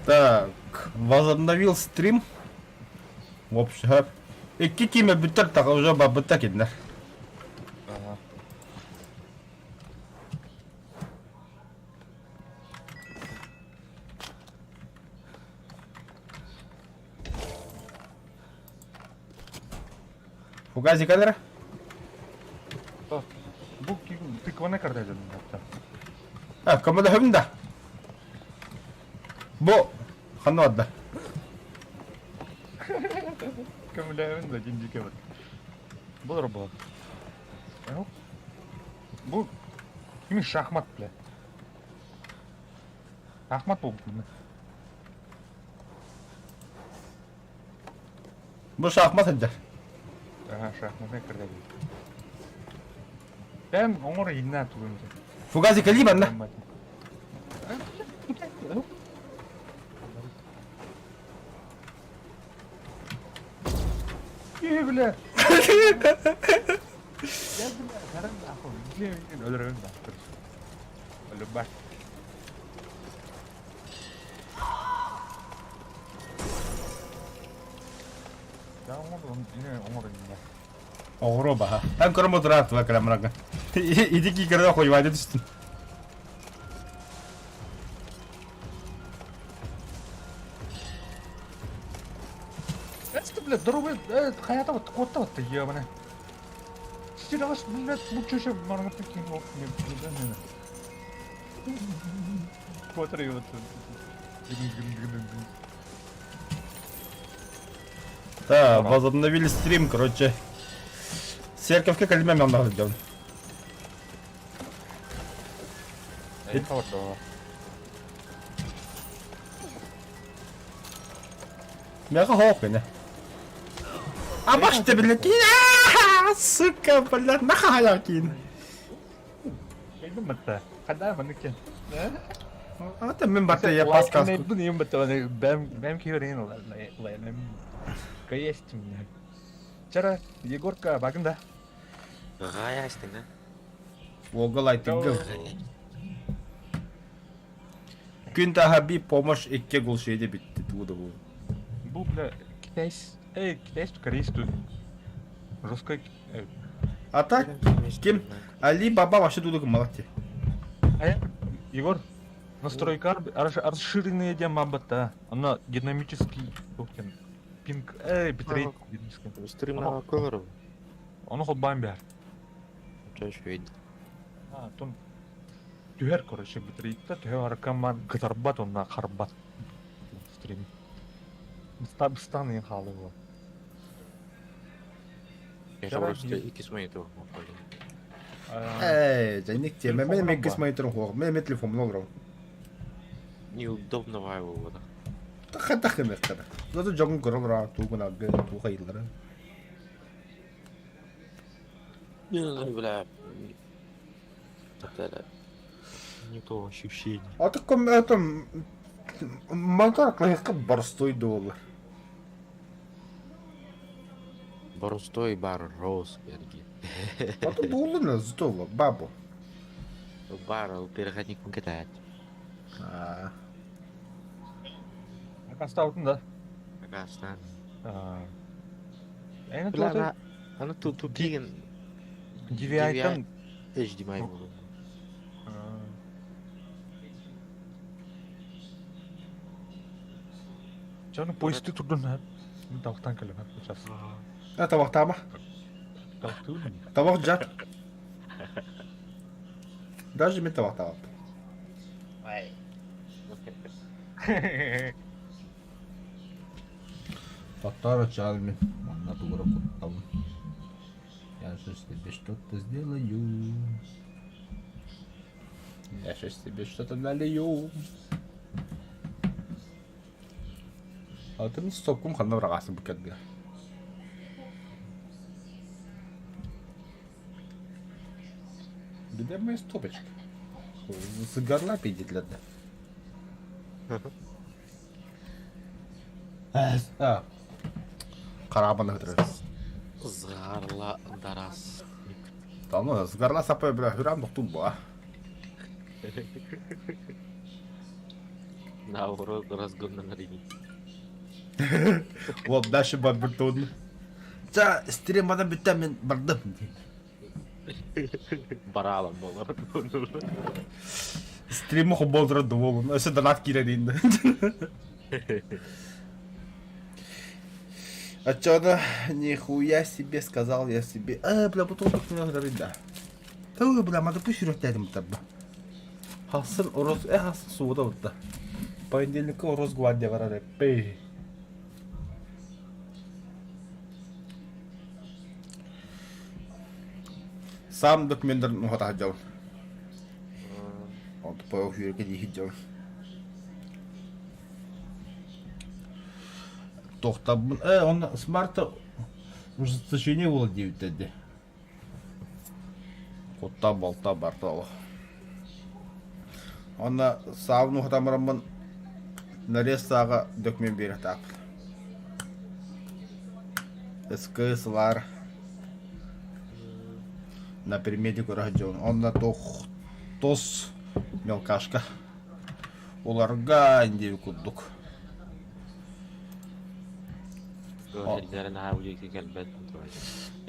Так, возобновил стрим. В общем, и кикиме битер так уже бабыта кидна. Ага. Фугази кадра? Bu tykvane karda edin hatta. А, кому да хавинда? Бо, ханно адда. Kamila'nın da cincike var. Bu da bu. Yok. Bu kimin şahmat bile. Şahmat bu kimin? Бо шахмат хаджар. Aha şahmat ne karda edin. Ben onu yine tuğum. Фугази калибан, да? İyi bile. Ya bile. Karın da akıl. Öldürün de. Öyle bak. Ya onu yine onu yine. Огроба. Там корму драт ва крамрага. Иди ки кырда кой вайда түстүн. Эцки блядь, дорогой, hayata bak, kotta battı ya bana. Şimdi ağaç millet bu köşe bana peki yok ne. Kotra yok. Да, возобновили стрим, короче. Церковь калиме мен надо делать. Ne kavardı o? Мяга хоп не. А баш ты, блядь, сука, блядь, нахая кин. Neydi battı? Kadar mı niken? А ты мен бата я подсказку. Ne bu neyim battı? Ben ki öğrenin olar. Benim kayıştım ya. Çara Yegorka bakın da. Gaya açtın ha. Угол айтыгыл. Күн таха би помощь экке гол şeyde bitti тууда bu. Bu bile Китайский, корейский, русский. А так, ким? Али Баба вообще тууда малати. Егор, настройка расширенные диамабата, она динамический, пинг, битрейт, Стрим на колору. onu hop бамбер. Что швейд? Тон тюхер короче битрейт, тюхер аркаман катарбат он на харбат стрим. Стан en халы bu. Я же просто iki монитор. Жайник те, мен мегис мониторын хог, мен телефон огром. Неудобно его. Тахатах эмес када. Зато жогун көрөгөр тугуна гэ туга илдер. Не, бля. Это не то ощущение. А так это монитор классика борстой доллар. Боростой бар Росберги. А то булы на здово, бабу. Бар, переходник покатать. Akasta da. Акастан. En Бля, tuote она тут деген DVI-dan HDMI болу. Canım poisti turdun ha. Tavuktan kalem ha. Сейчас. А тавах тама? Tavuk değil mi? Тавах жат. Даже мен тавах тавап. Татара чалми. На дура там. Я сейчас тебе что-то сделаю. Я сейчас тебе что-то налью. А ты не стопком ханна рагасан букетга. Где моя стопочка? С горла пидит лада. Карабаны хытрыз. Згарла дарас. Тамы, с горла сапай бля, хүрам доктун ба. Наоборот, разгон на линии. Вот дальше бар бір тоодун. За стримадан биттен мен бардым. Бара алам болар. Стримі құп болдырады болын. Өсі донат келеді енді. А чё-то нихуя себе сказал я себе. Бля, бутылка не говорит, да. Да, бля, надо пусть ротядем табба. Хасыр ороз, хасыр сууда утта. Понедельникке ороз гвардия бар деп. Бей. Сам документтерин ухата жау. Он по хүйрекке дейхит жау. Тоқтабын. Он смарта ужесточение болды дейбіт әді. Котта болта барталы. Онна сауын ухатамырамын нарезсаға документ берет ап. СКСлар на примете көрәжеуін. Онна тос мелкашка. Оларға индеу күддік.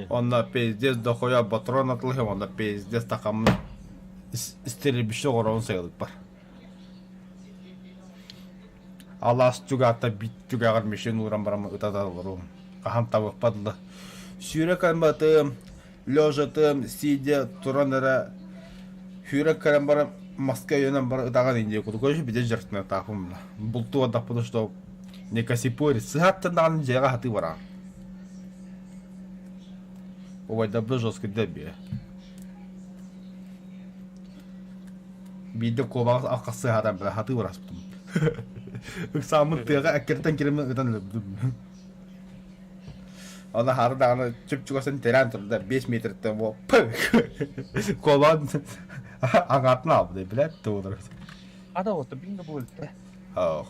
Онна пиздец дохоя батрон атылығы, онна пиздец тақамын истеребіші қорауын сайылық бар. Алас жүгата бит жүгағыр мешен ұран барамы ұтадалыру. Қахам табық падылы. Сүйрек арматым, лёжатым, сидя, туран әрі Хүйрек кәрім бары Москва йөнен бары ұтаған инде күді. Көші біде жыртына тақым. Бұлту адақ бұды, что не касипори. Сығаттан дағының жайға хаты бара. Овайда бұл жосқы дәбе. Бейді қолбағыз аққасы хатан білі хаты бара сұптым. Үксамын тыға әккерттен керемін ұтан өбдім. Ona harı dağını çıp çıkasın teren turda 5 metrede bu kolon ağatını aldı bile doğru. Ада вот бинго будет. Oh.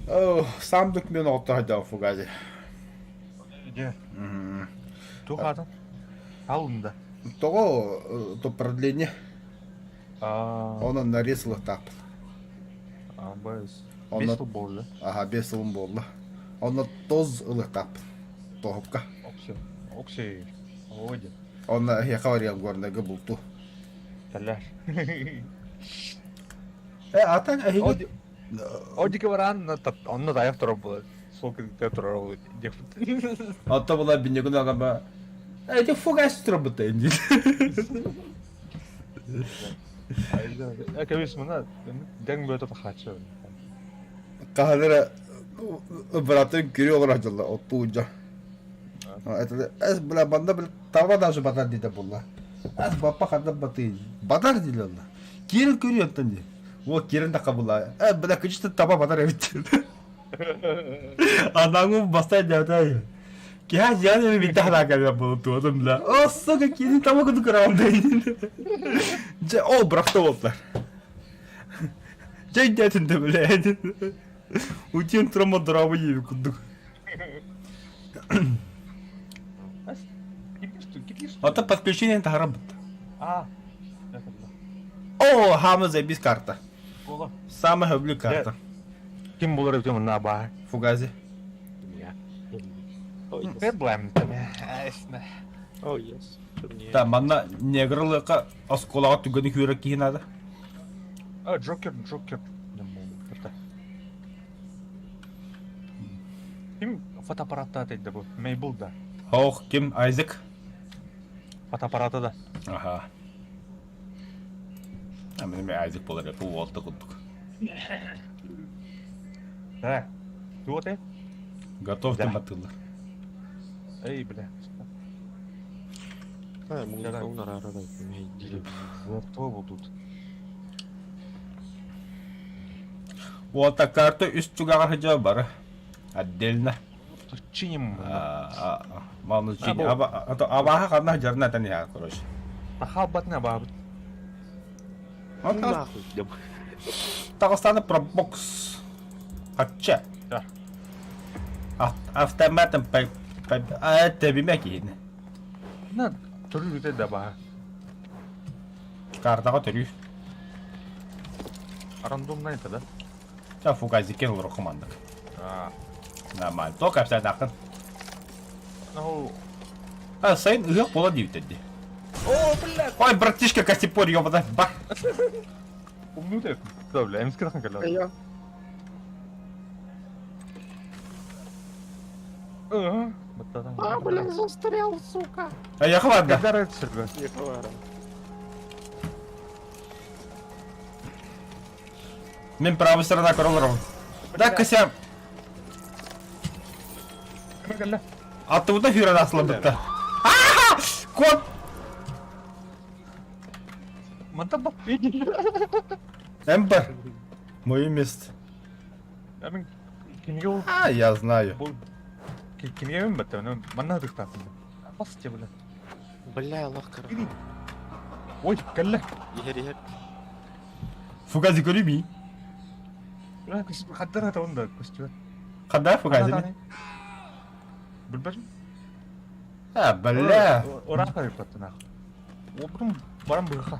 Oh, сам документ отта фугази. Где? Тухадан. Алында. Того то продление. Оны нарезал тап. Без. Оны- Без футбола. Ага, 5 yılım болды. Оны тоз ылы тап. Тоғыпқа. Оксей. Оди. Оны яқавариям көріндегі бұлту. Талаш. Атаң әйгі. Оди. Одике баран онны даяқ тұрып болады. Сол кезде тұрып болады. Ата бұла бінегін ағам ба. Әйді фугас тұрып бұта енді. Әкәбес мұна дәң бөті тақачы. Қағадыра бұратын көрі оғыр ажылы, отты ұйжа. Әз бұла банда біл тава дажы батар дейді бұла. Әз бапа қадап баты батар дейді олла. Керін көрі өттін де. О, керін тақа бұла. Бұла күчісті таба батар әбіттен. Анаңым бастай дәуді. Кеha jangan minta lagi ya bu tuh tuh bilang, oh so kayak gini tamu kudu kerawat ini. Oh berakta oldular. Jadi tuh bilang, ujian trauma drama ini kudu. Это подключение интернета. О, хама забис карта. Самая люблю карта. Ким болар өте мұна ба? Фугази. Проблем тебе. Oh yes. Та манна негрлыка осколага түгөнү хүрөк кийинады. Джокер. Ким фотоаппаратта дейді бұл? Мейбл да. Ох, ким Айзек? Фотоаппараты да. Аха. Мен Айзек болар, бу болду куттук. Да. Туоте? Готов Да. матылар. Эй, бля. Музыка унарара да. Кто был тут? Вот та карта үст чугага хажа бар. Отдельно. Чиним. Малны чин. Абаха кана жарна тани я, короче. Тахабатна бабы. Нахуй. Дагыстаны пробокс. Атча. Да. Автоматом это бимек ин. На, Төрү үтэ да баа. Картаға түрі. Рандомно это, да? Та фугазикен олар командак. А, Нормально. Только обстоят ақын. ну... А, сайын ұяқ бола дейбіт әді. О, блядь! Ой, братишка, костепор, ёбада. Бах. Умнутый. Да, бля, я им сказал, когда. Я. А, блядь, застрял, сука. А я хватда. Когда это сырга? Не хвара. Мен правый сторона королором. Да, кося. Кімі Аттыуда фиран асылы бітті. Ааа! Кот! Мында бап. Эмбер. Мое место. Я мен кімге ол... А, я знаю. Бұл... Кімге мен бәтті, мына дықтасын. Бас те, бля. Бля, Аллах кара. Ой, кәлі. Егер. Фугази көрімей. Бля, қаддар ата онда, көстігі. Қандай фугази не? Білбәжім? А, бля. Оран қарып бәтті нақ. О, бұрым барам бұғыға.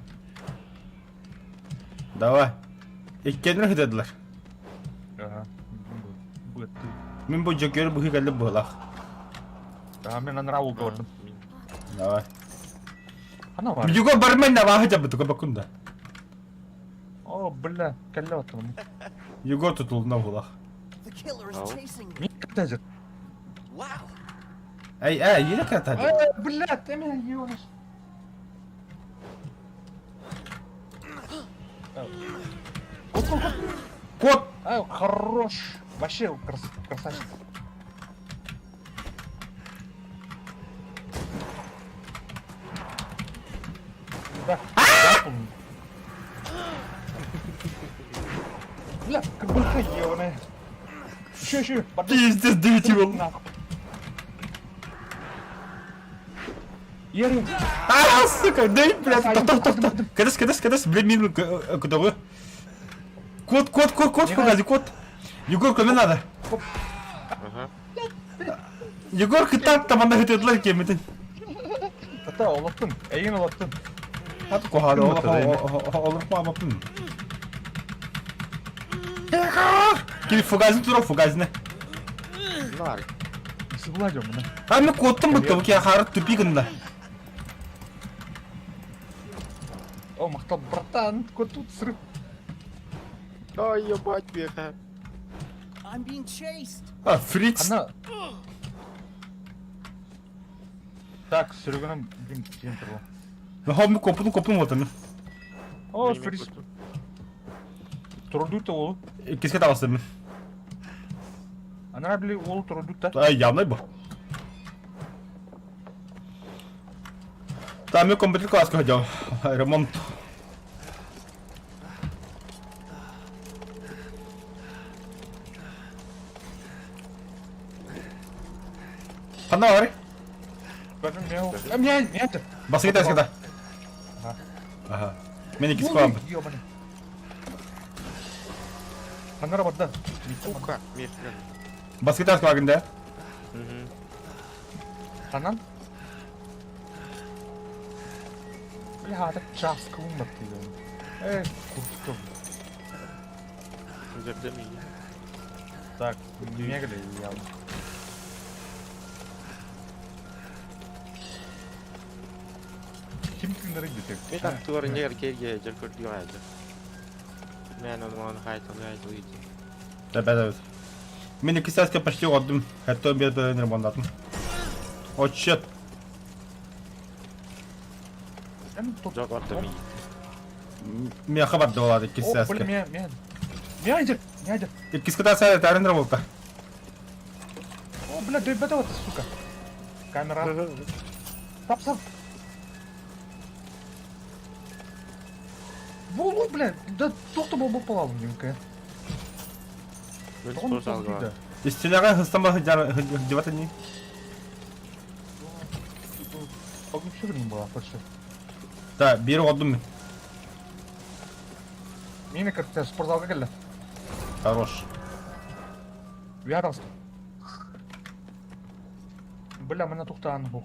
Давай. Иккенір хыдадылар. Бұғытты. Мен бұл жөкері бұғы кәлі бұғылақ. Мен аныра ол көрдім. Давай. Ана бар. Юго бармен на вахы жабы тұға бақында. О, бля, кәлі баттым. Юго тұтылына бұғылақ. The killer is Oh. chasing me. Мен кәлі жыр. Wow. Ай, елі кәтады. Бля, ты меня ебаешь. Кот! Хорош. Вообще красавчик. Да. Бля, как бы ебаная. Еще. Пиздец, дайте его. Еру. А, сука, дай, блядь, тоқ. Кәдіс, блядь, мен күдігі. Кот, фугази, кот. Егор, көме надо. Ага. Егор, кітап таманда хүтеділер кеметін. Тата, олаттын. Әйін олаттын. Hadi kohada, Kırmızı değil mi? olur mu abapın? Егор! Кири фугазин тұру, фугазіне. Нар. Сыгладим, да? А, мен коттым бұтты, бұке қарып түпігінді. О, мақтал, братан, кот тут срыв. Ой, ебать, беха. I'm being chased. А, фриц. Она... Так, сürgünüm bin center bu. Мен коптым отын. О, фриз. Тұрдықты ол. Кеске табасы мен. Ана били ол тұрдықты. Ай, явный бұл. Та, мен компьютер классқа ходил. Ремонт. Қандай бар? Мен. Басқа кетті. Ага. Мен екіз қоямын. Ёбаный. Ана работа. Сука, мехрен. Басқа кетті вагында. Анан? Бля, так часто умер ты. Куртом. Жерде ми. Так, мегали я. Kim kimlere gidecek? Мен так туар нер керге жер көрдү айда. Мен onu хайтан айда үйдү. Да. Мен екі сәске почти қодым. Хәтті он бері ремонтатым. О, чет. Жок орто ми. Мен хабарды болады екі О, блин, сәске. мен. Не айдыр. Екі сәске сәлі тәріндір болды. О, бля, дөйбәді вот, сука. Камера. Тап. Vol, bля, да тоқты бол балалым демкә. Мен спорт алга. Истинаға хыстама хыдиваты не? Погнушы бірін бала, пашы. Да, бері қодым мен. Мені кіртті, спортзалға келді. Хорош. Вярастым. Бля, мене тоқтағаны бұл.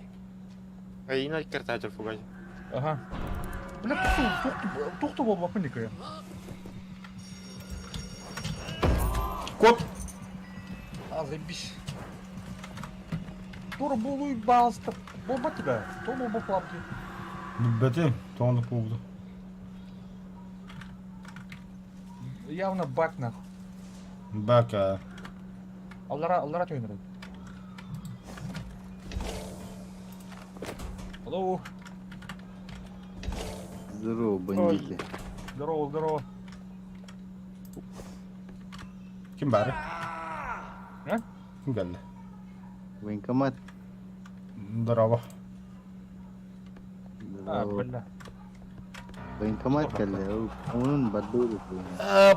Кайына кертачер фугази. Ага. Бля, тоқтап болып апын деке. Кот! А, заебись. Тура болуй балыстыр. Болба тебе. То болба плапки. Бәтем, тоңдық болды. Явно бак нахуй. Бака. Аллара тойнырай. Алло. Здорово, бандиты. Здорово. Kim bari? А? Kim geldi? Военкомат. Здорово. А, Здорово. бля. Военкомат калле. Onun бадуду.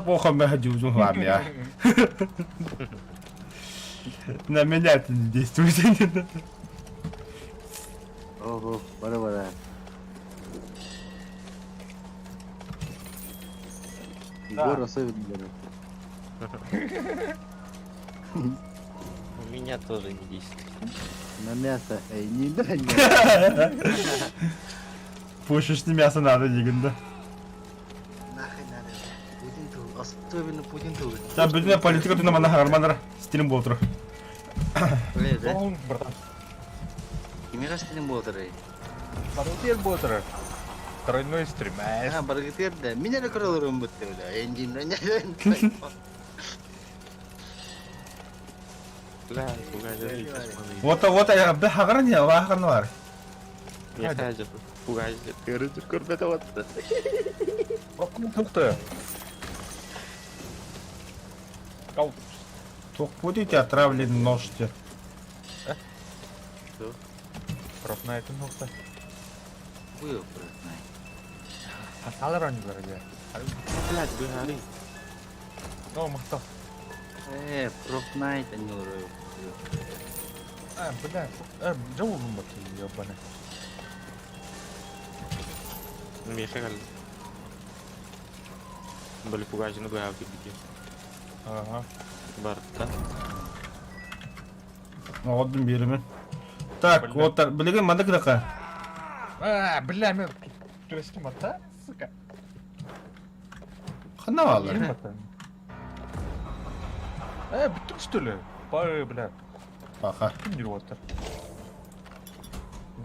Плохо мы хожу с вами, а. На меня это не действует. Ого, бара. Да. Егор особенно говорит. У меня тоже не действует. На мясо. Эй, не дай. Пушишь не мясо надо, диганда. Нахуй надо. Путин тур. Особенно Путин тур. Ya bütün politika tünamana harmanlara stilim boltur. Öyle de. Оң, братан. Кимера стилин болдыр эй. Баргытер болтыр. Тройной стримайс. Ha баргытер да. Меня да королорым бутты да. Энджин. Бля, фугази. Вот я бы хагран я вахган var. Я хажер. Фугази. Көрөтүр көрбөтө атты. Рокун тоқты. Кау. Тук будете отравлены ножти. Рокна айтын тоқты. Был просто. Хасалар анилар ya. Блядь, быгари. Ну, мықты. Профнайт они уже. А, бля. Жау болмады, ёбана. Меха калды. Бали фугазини быгав кибике. Ага. Барта. Оғылдың берімен. Так, Бля. вот білеген манда кідақа. А, бля, мен түрестім ата, сука. Қана алыр. Елім ата. Бүттім үстілі. Бай, бля. Бақа. Кім жүріп отыр?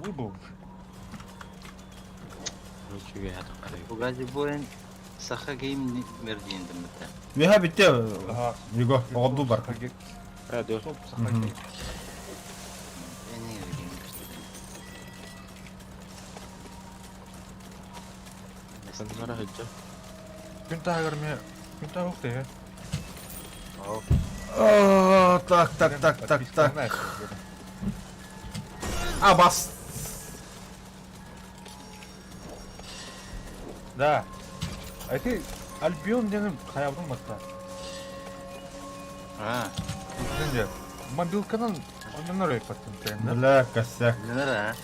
Выбыл. Ничего я так. Пугази боен. Саха гейм мердиен демете. Меха бітте. Ага. Его оғылду бар. Радио. Стоп, Мгм. сахай. Эни гейм Сандара хаджа. Күн тағыр ме? Күн тағыр ұқты, О, так. А, бас. Да. Айты, Альбион деген қаябдың баста. Сенде, мобилканан ойнанар өйпаттың тәйінді. Бля, косяк. Нара.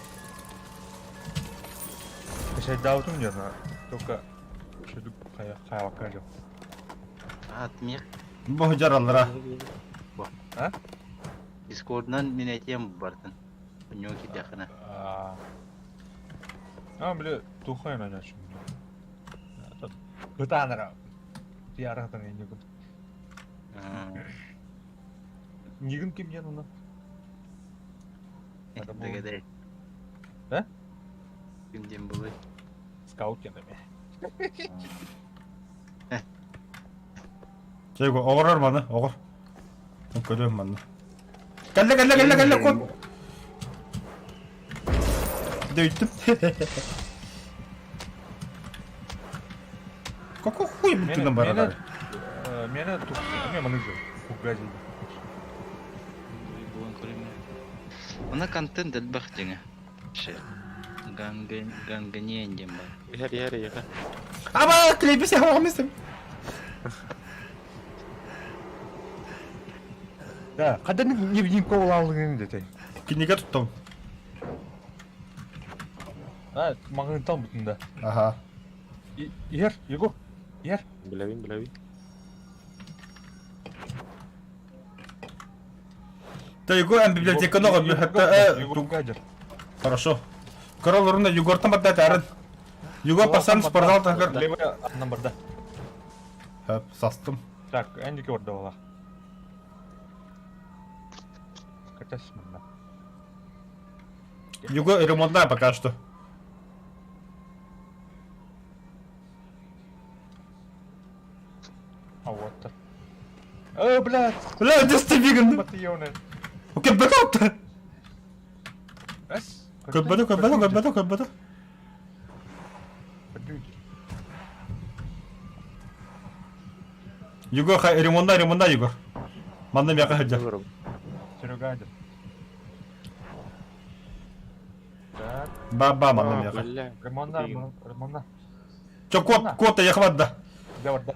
Кішай даутым жерна. Только шедік қаябаққа жоқ. Атмир. Бұл жаралыра. А? Дискорднан мен айтем бартын. Нёки тяхана. Бля, тухай на жашым. Бұтаныра. Ярықтың ең күн. Нигін кем ен оны? Догадай. Да? Кимден булы. Скаут кендеме. Чего, оғырар маны, оғыр. Көрем маны. Кәлі, кот. Дөйттім. Какой хуй бүттінен барады? Мені мен мұны жыл. Фугази. Она контент элбах жаңа. Ше. Ганганен дем бар. Яри. Аба, клейпі сияқты оғамыздым. Да, қадан не кол алдың дете. Кинеге тұттым. Мағын там бұтында. Аха. Его. Біләвин. Да, его библиотека нога, Его хотя... гадер. Хорошо. Корол урында Югортан бадда тәрін. Югор пасан спортзал тахыр. Левый андан барда. Хөп, састым. Так, әндеке барда бала. Катасың мында. Юго ремонтная пока что. А вот. Блядь! Бля, где ты беган? Матыёны. Окей, бэкапта. Раз. Көббөтө. Юго ремонтна Югор. Манда мяка хаджа. Серега один. Так, Ба манда мяка. Бля. ремонна. Чо кот я хватда. Где барда?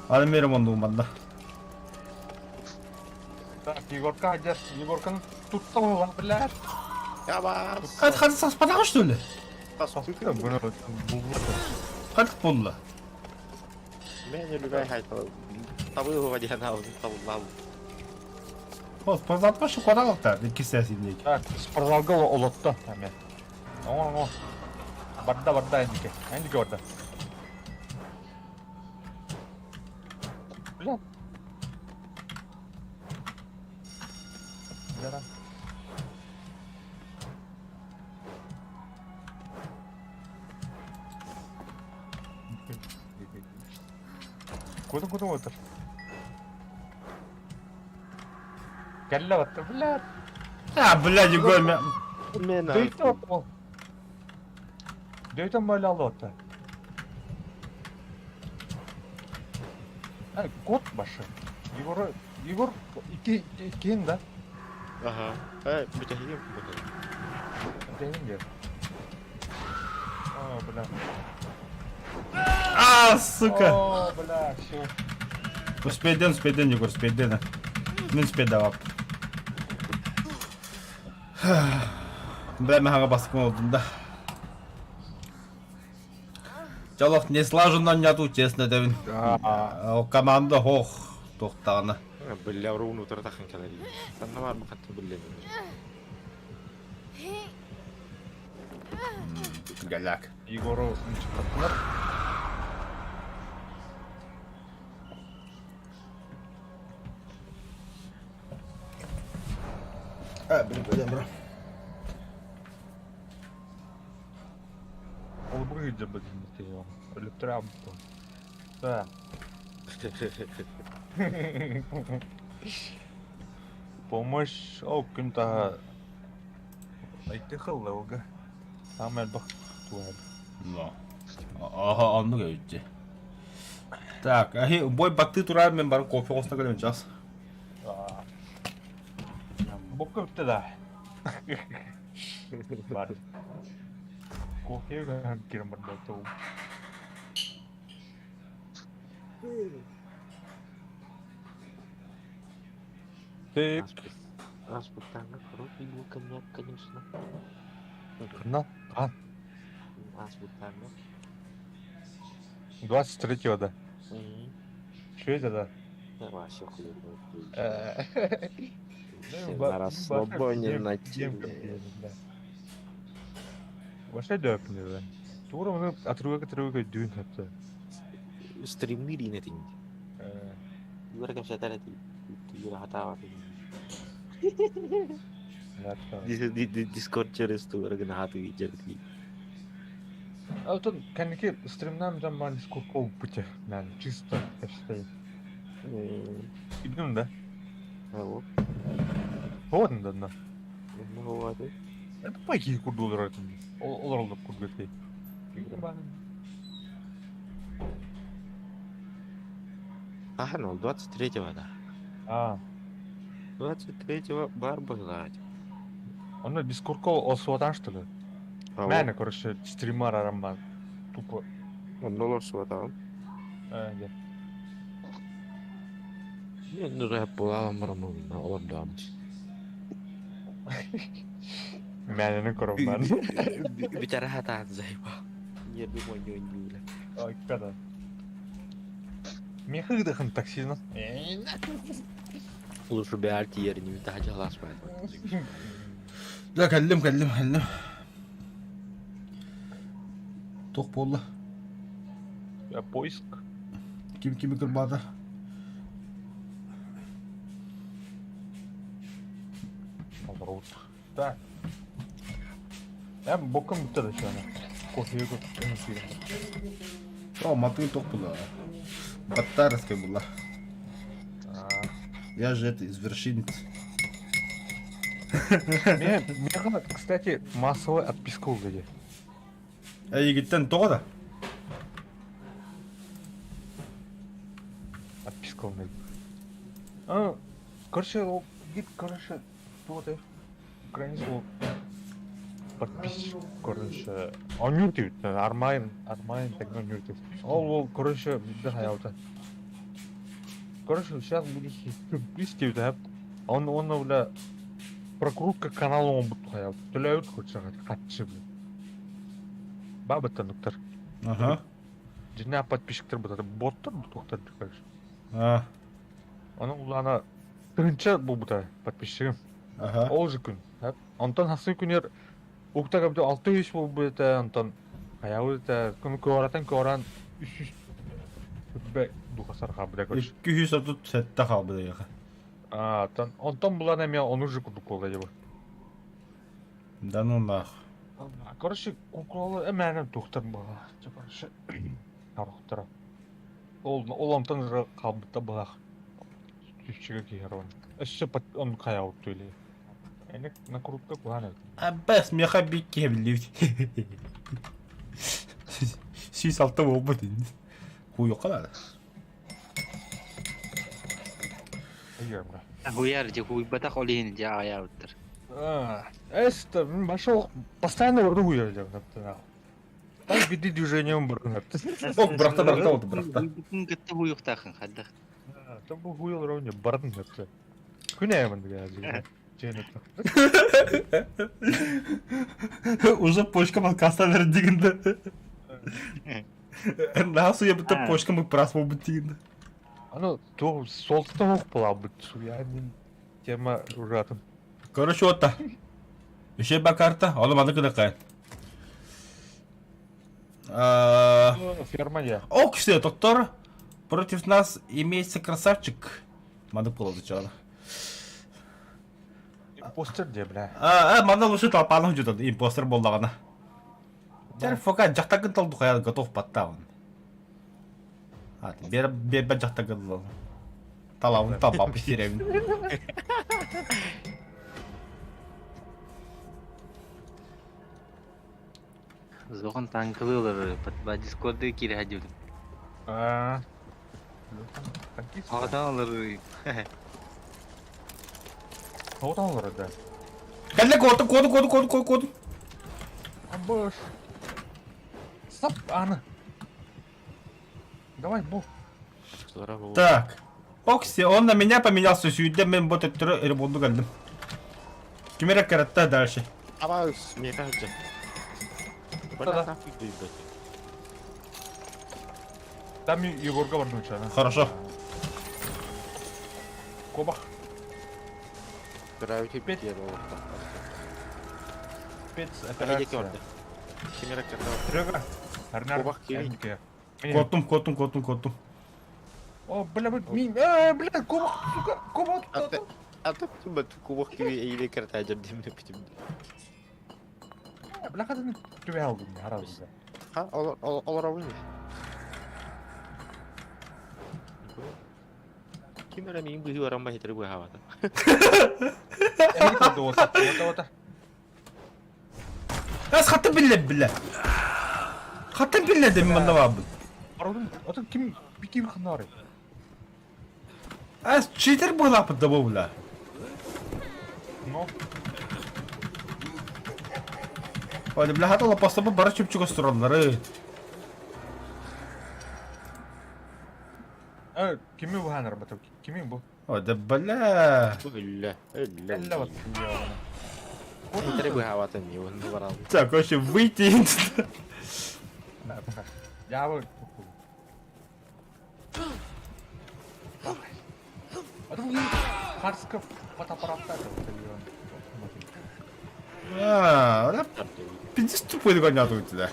Аны мен ремонту манда. Так, Егорка одет. Егорканы туттың, блядь. Я бас. Хadi саспадағы что ли? Бұны бұлды. Хadi болла. Мен любой хайто. Табы выводя на табылам. О, спортзалға шу қодағылықта, бір кесесі дейік. Так, спортзалга олотты. Әме. Оң. Барда әндеке. Әндеке барда. Блядь. Жара. Куда отыр? Кәллә отыр, блядь. Блядь, Югор, Мен Дөйті отыр ол. Дөйтен böyle алды отыр. Кот başı. Егор ikiyim da. Ага. Бутахим. Benim gel. О, бля. сука. О, бля, все. Успейден, Югор, успейден. Не успей давап. Бля, маған басқым олдым да. Жалоқ не слаженнан яту, честно девин. Команда хоқ тоқтағына. Бля, руну тартахын калари. Танна бар бақатты бля. Галяк. Егору çıkarttılar. Білем, бро. Ол бұғы бәдім етейім. Өліп тұрам. Да. Помощь. О, күн таға. Айтты қылды оға. Амел бақ. Ну. Ага, анны көйтті. Так, бой бакты тұрар мен барын кофе қосына көлемін жас. Бұл көпті да. Бар. Кофе керім бірді тұғым. Так. Распутанно, крутой был коньяк, конечно. На. 23-го да. Что это да? Вообще хуй. На расслабоне на теле. Вообще дöpni да. Тура оны атруга дүйін хәтті. Стримны рин это. Юра кем шатар это. Юра хатава. Дискорд через тура гына хату видели. А вот он, конечно, стримнам заман дискорд кол пути. Man, чисто, я считаю. Идем, да? Вот. Вот он, да. Ну вот. Это пойки курдулар это. Олар курдулар. Ага, ну 23-го, да. 23-го бар была. Он дискорд кол осватан, что ли? Мәне, короче, стримар араман. Тупо. Он доллар сватал. Да. Мен уже полалам рамон на олардамч. Мәне кором мен. Bicara hata zaiba. Нер бы мой не юля. Ой, когда. Мен хыдахын таксина. Лучше бы альтиер не витать глаз. Да, кәллем. Тоқ болды. Я поиск. Ким кірбады. Оборот. Так. Я боком бітеді ще ана. Кофеге көмесейді. О, матың тоқ болды. Баттарская была. Я же это извращенец. Мне, кстати, массовая отписка уже. Егиттен тоғы да? Отписка уже. Короче, вот граница подписчик, короче, он нюртит, армайн тогда нюртит. Ол, короче, биді хаялды. Короче, сейчас буду сюрприз да. Он бля прокрутка канала он будет хаялды. Төләуіт көрші қатшы бля. Бабыттан ұқтар. Ага. Жіне подписчиктер бұтады. Боттар бұтықтар короче. Оның ұлана бірінші бұл бұта подписчигім. Ага. Ол же күн. Онтан хасы күнер ұқта көбді 600 бұл бұта, онтан хаяуы да күні көрatan үш бә дұқасар қабыда көрші. 230 сәтті қалбыда яғы. Онтан бұлан әме оны же күдік болды жабы. Да ну нах. Короче, куклалы әмәнім тұқтар бұға. Короче, қарықтыра. Ол онтан қалбыда бұлақ. Түшчіге кейер оны. Әші оны қаяуып төлей. Әнек накрутка бұған әді. Аббас, меха бик кемлевд. Сүйс алты болбы дейін. Хуй қалады. Егерімді. Хуяр же хуйбатақ олейін же ая өттір. Эсті, башы постоянно ұрды хуяр жағын. Так биді движением бұрын әпті. Ок, бірақта болды, бірақта. Бүтін күтті хуйықтақын қаддақ. Там бұл хуял рауне бардың әпті. Күн әйімінді гәзі. Жейнетті. Уже почкам алкаста верді дегенді. Насу я бұтты почкам прас бол бұт дегенді. Ано, солтыта оқ бола бұт. Я мен тема ұратын. Короче, отта. Еще ба карта, оны маны күні қайын. Ферма я. О, кіші, доктор, против нас имеется красавчик. Маны болады чағаны. Импостер де, бля. Маны лучше талпаның жүдеді, импостер болдағаны. Тәрі фока жақтағын талды қаяды, готов баттағын. Бербі жақтағын талауын талпап істеремін. Зоған танкылы олар, ба дискорды кері хәдеудің. Қағадан олар. Қаудан олар, да. Кәлі коду. Амбош. Стоп, аны. Давай, бұл. Так. Окси, он на меня поменялся сюда, мен вот это ребонду кәлдім. Кемерек кәрәтті дальше. Ама мне кажется. Да. Там Егорға бардың ұшаны. Хорошо. Кобақ. Гравити петер олықта. Пец, Әйдеке операция. орды. Кемерек кәрді. Трёга. Арнар. Кобақ келейін. Котум. О, бля, бля, кобақ, сука, кобақ. Атып түмбәт кубақ кеме әйде кәрді әжір деміне бітім. Бля, қадын түбе алдым, аразында. Ха, олар ауын. Кемер әмейін бұхи оранба хетері бұй хавады. Әйді көрді ота. Аз хаты біле. Хаты біле демін манда бабын. Араудың, ота кем қанары? Аз читер бойлап бұдда болула. Но. Ойды біле хаты ола постапы бара чөпчік өстіронлары. Кеме бұл ханар батау? Кеме бұл? Ойды біле. Үлі. Әлі бат. Хетері бұй хаватын не, оны баралым. Так, вообще выйти. Я бы... Это был Харсков фотоаппарат. Она пиздец тупой догонят у тебя.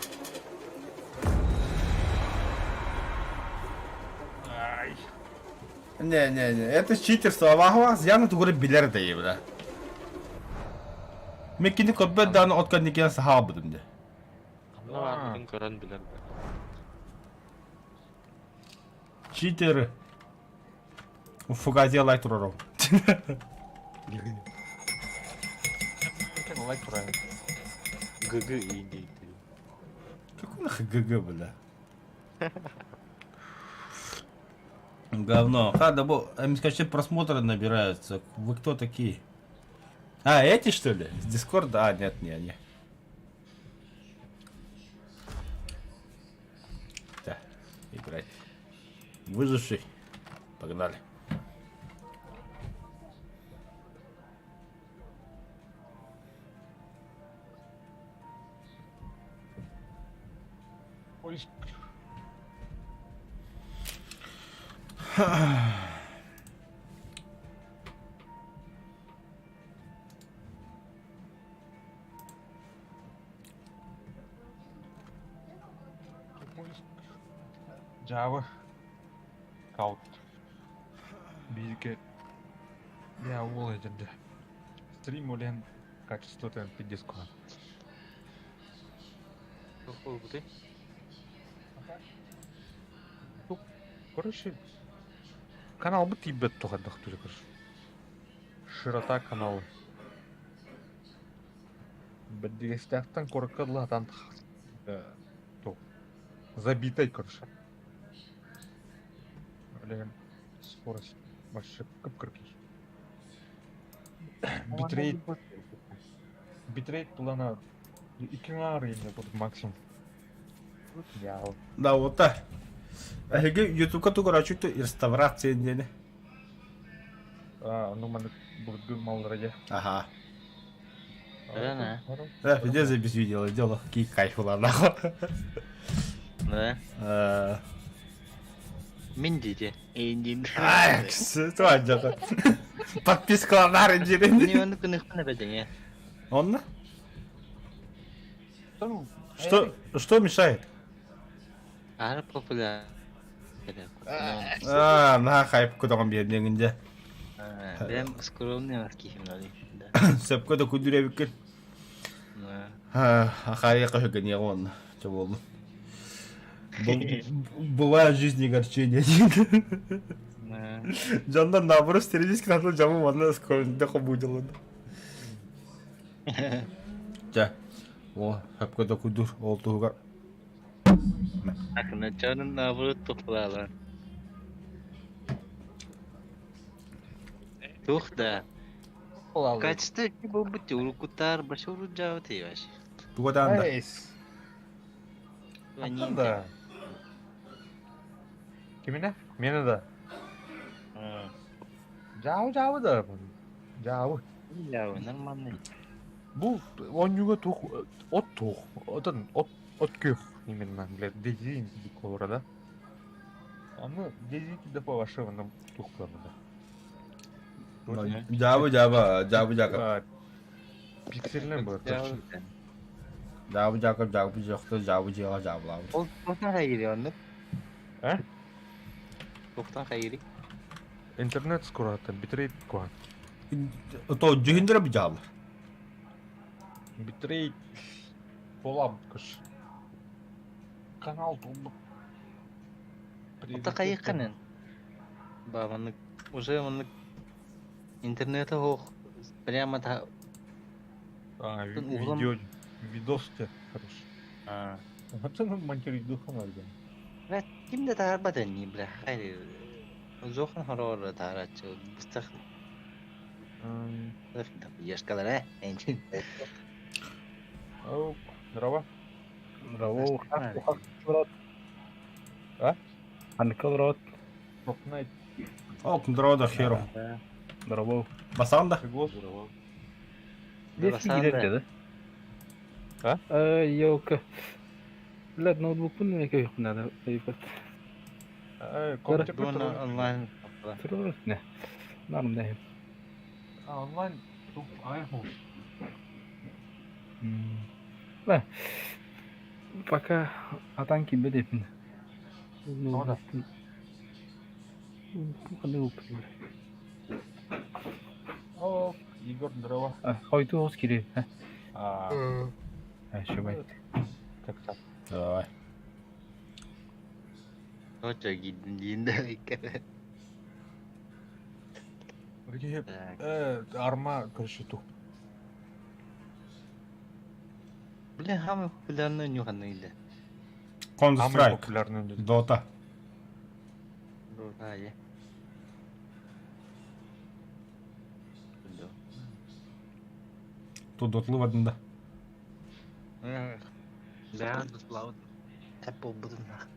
Не, это читерство. Авахуас яны тугуры билер дейі бля. Мен кені көпбет даны откан некен сахал бұдым де. Hamla var bugün gören bilir. Читер. Фугази лайк тураром. Мекен олай турайын. Gıgı iyi değil. Какой нахуй ГГ, бля? Говно. Да, им скажи, просмотры набираются. Вы кто такие? А, эти что ли? С Дискорда? А, нет, не. Да, играть. Выживший. Погнали. Ой, Java, Scout, Бизге, я уволен. Стрим улен качество там 50. Какой bu değil? Короче, канал бы тебе только отдохнуть, короче. Широта канала. Бәддегестәктән коркыдлардан то забитай, короче. Блин, скорость вообще кып-кыркий. Битрейт плана 2 арыйны будет максимум. Я Да, вот так. А где ютубка тугара чуть-то реставрация не. ну man будет гымал ради. Ага. Öyle ne? Да, где запись видео делал, какие кайфы нахуй. Ne? Mindici. Eğindiğim. Ай, что это? Подпискалар Ne инженерный. onu kınık ne bedin ya? Он? Ну, Что мешает? Ağır popüler. А, на хайп кудаган бердеңинде. Benim скромный var keyfim öyle. Сепкада кудуре биккен. Ахари кахыган ягон. Че болду? Бывает в жизни огорчения. Жандан наоборот стерились канал жаму мана скорында хобудил. Ja. О, сепкада кудур олтуга. Akına canın nabırı toplalar. Tuh da. Kaçtı ki bu bütün urkutar başı urucağı teyvaş. Тугадан да. Эйс. Да. Кимине? Мені да. Жау да. Жау. Ya нормальный. Бұл онюга тух, от тух, от кюх именно, блядь, дезин дикора, да? Аны дезин да по вашему тух плана, да? Жабы. Пиксельный был, точно. Жабы жоқты, жабылау. O toktan giriyor onu. He? Toktan giriyor. Интернет скоро, там, битрейт куан. То жүгіндірі бі жабы. Битрейт болам, кыш. Канал толды. O da kayıkının. Babamın уже onun internete hok. Прямо та. А, Тут углом- видос тебе, хорош. Ha. А ты нам монтируй духа надо. Ve kimde tarba dönüyor bile. Hayır. Zokan horor tarafçı. Bıstak. Yaş kadar he. Encin. Оу, здорово. Здорово. А? Анкалрот. Fortnite. О, кundroда херо. Здорово. Басан да? Приглас. Eski gider dedi. Ha? Yok. Lad notebook pun ne kayıp nada. Kayıp. Компьютер Bunu online. Terus ne? Narım ne? онлайн. Тут iPhone. Ба. Пока атан кибе депин. Нода. Кандай болуп? О, Игорь, здорово. Хойду оз кире. Шабайт. Как так? Давай. Nó trời nhìn đời cái Где, арма, короче, тух. Бля, хамы популярны нюханыйлы. Counter Самый Strike. популярный люди. Dota. Дота ya. Тут дотлы в одном, да. Да, слава. Apple будут нах.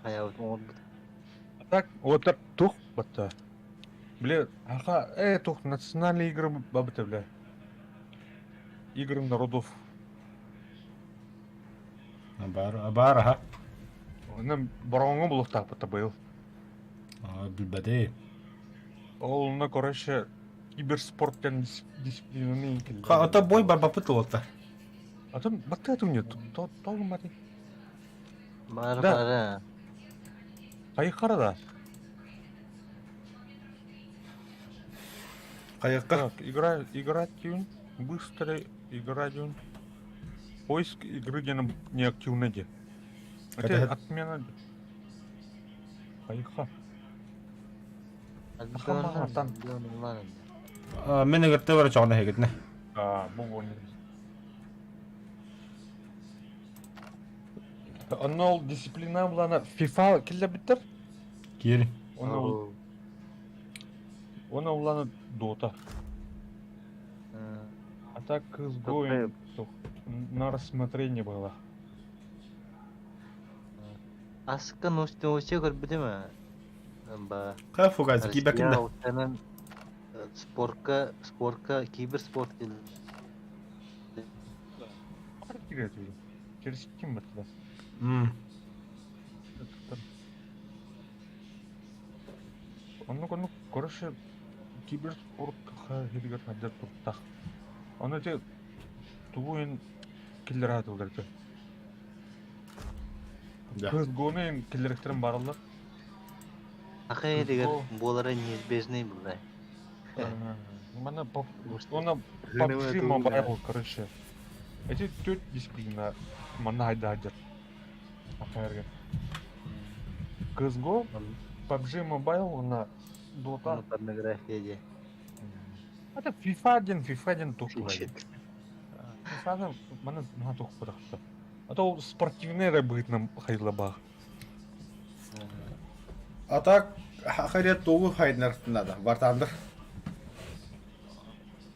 А я вот он будет. А так, вот так, тух, бата. Бля, ага, тух, национальные игры, бабата, бля. Игры народов. Бар, ага. Оны бұрынғы бұлықтақ бұта был. Билбәде. Ол, короче, киберспорттен дисциплинаны келді. Ата бой бар бапыты отта. Атам, бата атым нет, толы маты. Бар Да. бара. Қайыққара да. Қайыққа. Так, играть тюн, быстро играть тюн. Поиск игры не активный де. Это отмена. Қайыққа. Ахаматан. Мен егерте бар чағына хегетне. Бұл ойны. Оны ол дисциплина бұлана FIFA келі біттір? Кири. Оны бұлана Dota. А так CSGO на рассмотрение было. Аска носте көрбүдү ме? Ба. Қай фугази кибекінде. Россиянын спортка киберспорт келди. Бар кирет уже. Через ким бітті? Оны, короче, киберспортқа хелгер хадер туртақ. Оны те туын келдер атылдырды. CSGO-ны келдеректерін барылыр. Ахай дегер болары неизбежный булай. Мана оны PUBG Mobile, короче. Эти 4 дисциплина мана айдадыр. Ахайырға. CSGO, PUBG Mobile, она Dota. Порнография. Это FIFA 1 тух болады. FIFA мана тух бұдақты. А то спортивный рабыт нам хайдла баг. А так хахарет туғы хайднартында да. Бартандыр.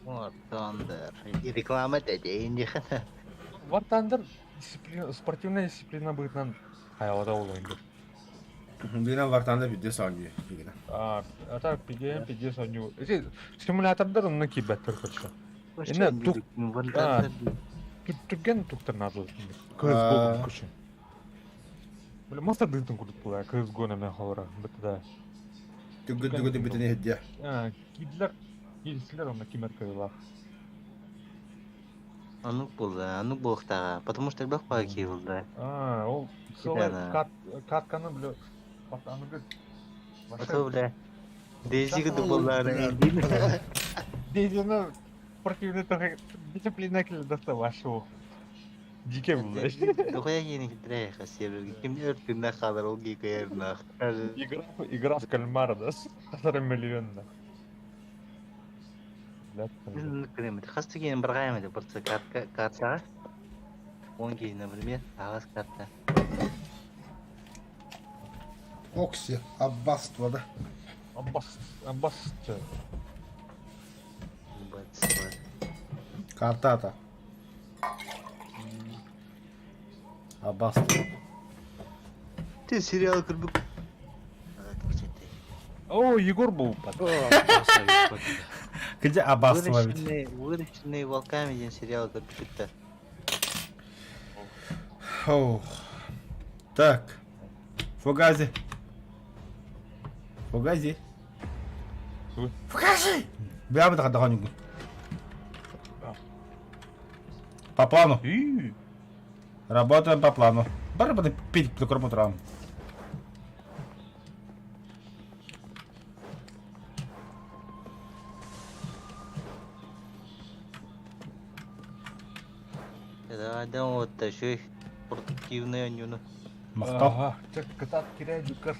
Вот, тандер. Реклама дейін дехана. Вартандыр спортивная дисциплина бұйтнан хайалада олайынды. Бина бартанда видео сауndi. Ата пиге соню. Эти симулятордар онна кибеттер көрші. Эне тук түгген туктар назыл. CSGO күші. Бля, мастер дыйтын күдік бұла, CSGO немен қалыра. Бітті да. Түггі бітіне хедде. Киділер онна кемер көйлақ. Анук болды, анук болықтаға. Потому что бірақ паға кей болды. Ол солай катканы білі. Анығы... Ото бля. Дейзигі ді болдары. Дейзіні спортивный тоғы дисциплина келі дақта башы ол. Дике болды. Тоқая кені кедірі қасерберге. Кемде өрткінді қалар ол кей көйерін ақ. Игра в кальмара, да? $1 миллион, да. Мен көремеді. Қасты кейін бір қаймеді бұртсы картаға. 10 кейін, например, ағас карта. Окси, аббаство, да? Аббас. Картата. Аббаство. Ты сериал көрбік. О, Егор был. Где аббаство ведь? Выращенные волками ден сериал көрбік. Так. Фугази. Фугази. Бля, бі тақта қаныңғы. По плану. И Работаем по плану. Барабаны пить по утрам. Это адам вот такой спортивный анюна. Мақтау. ага, так катат кирәк юкар.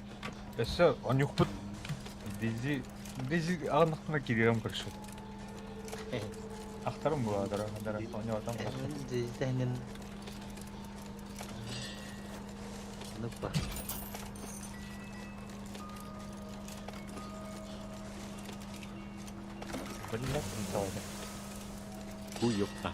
Эссе, анюк бит. Дизи аныкна кирәм каршы. Ахтарым була дара, тоня атам каршы. Здесь тянен. Ну па. Блядь, не Уёпта.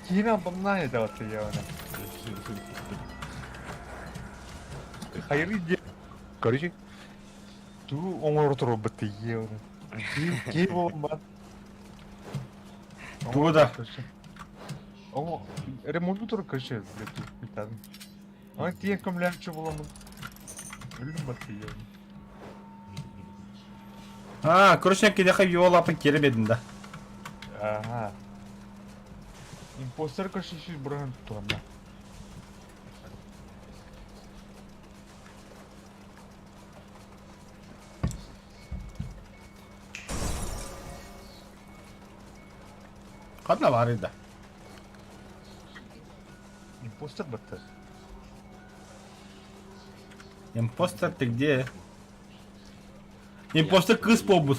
Кинам помнаю да вот я она. Хайры де. Короче, ту оңор турып битти я она. Ки болман. Туда. О, ремонт турып короче, битан. А тиен көмләмче буламын. Үлем битти я. Короче, кеде хай yol apın керемедin да. Ага. Импостер короче шиш буран туанна. Kadına var idi. Импостер бітті. Импостер ты где? Импостер кыз побут.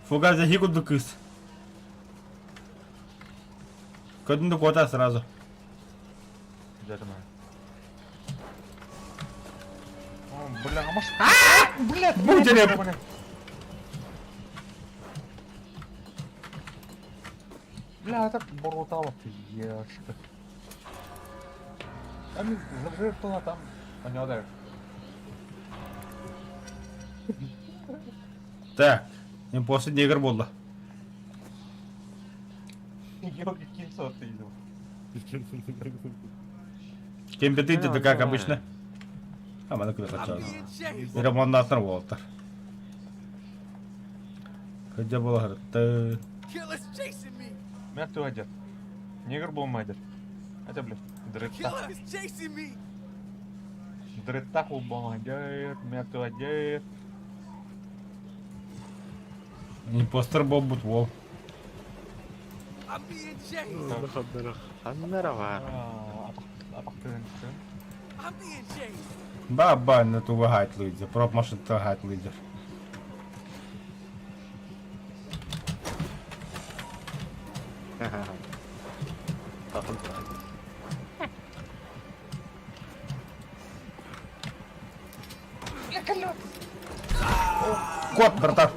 Фугаза хикуду кыз. Көдүндү кота сразу. Жадыма. О, бля, а может... Блядь, Будь блядь, реп. блядь. Бля, это брутало, пиешка. Там забрертала там, понятно. Так, импостер негр болды. Йоги кинцо ты идем. Компетентен как обычно. А мана куда качал. Being chased. Ремонтатор Уолтер. Где был ты? Killer's chasing me. Мен ты одет. Негр болмайды. Это, блядь, дредтак. Killer is chasing me. Дредтак ол болмайды. Мен ты одет. Импостер бобут вол. I'm being chased. Ханнара бар. Атақ төнсін. I'm being chased. Баба на ту вагайт лидер. Проб машин тагайт лидер. Кот, братан.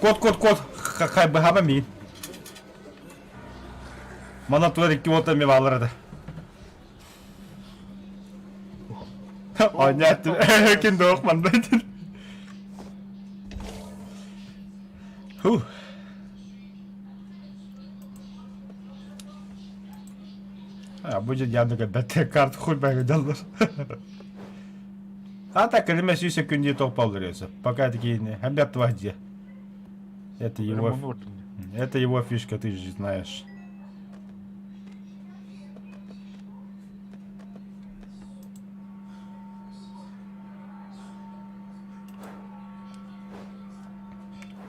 Кот. Хай бы хаба ми. Мана твори киота ми валрада. Понятно. Киндох мандатин. Фу. Будет явно когда карт хуй бәгедалдар. А так, kelime süyse күнде тоқпал дұресі. Пока такие не. Обед тводе. Это его фишка, ты же знаешь.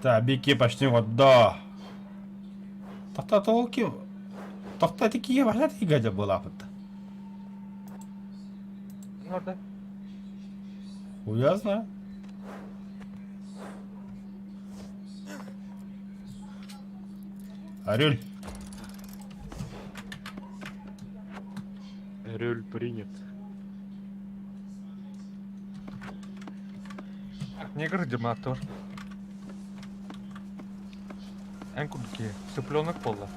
Так, беги почти вот да. Тоқта такие важат и гадя была вот. Orada. Я знаю. Арюль. Роль принят. Негр дематор. Энкудки. Цыпленок пола.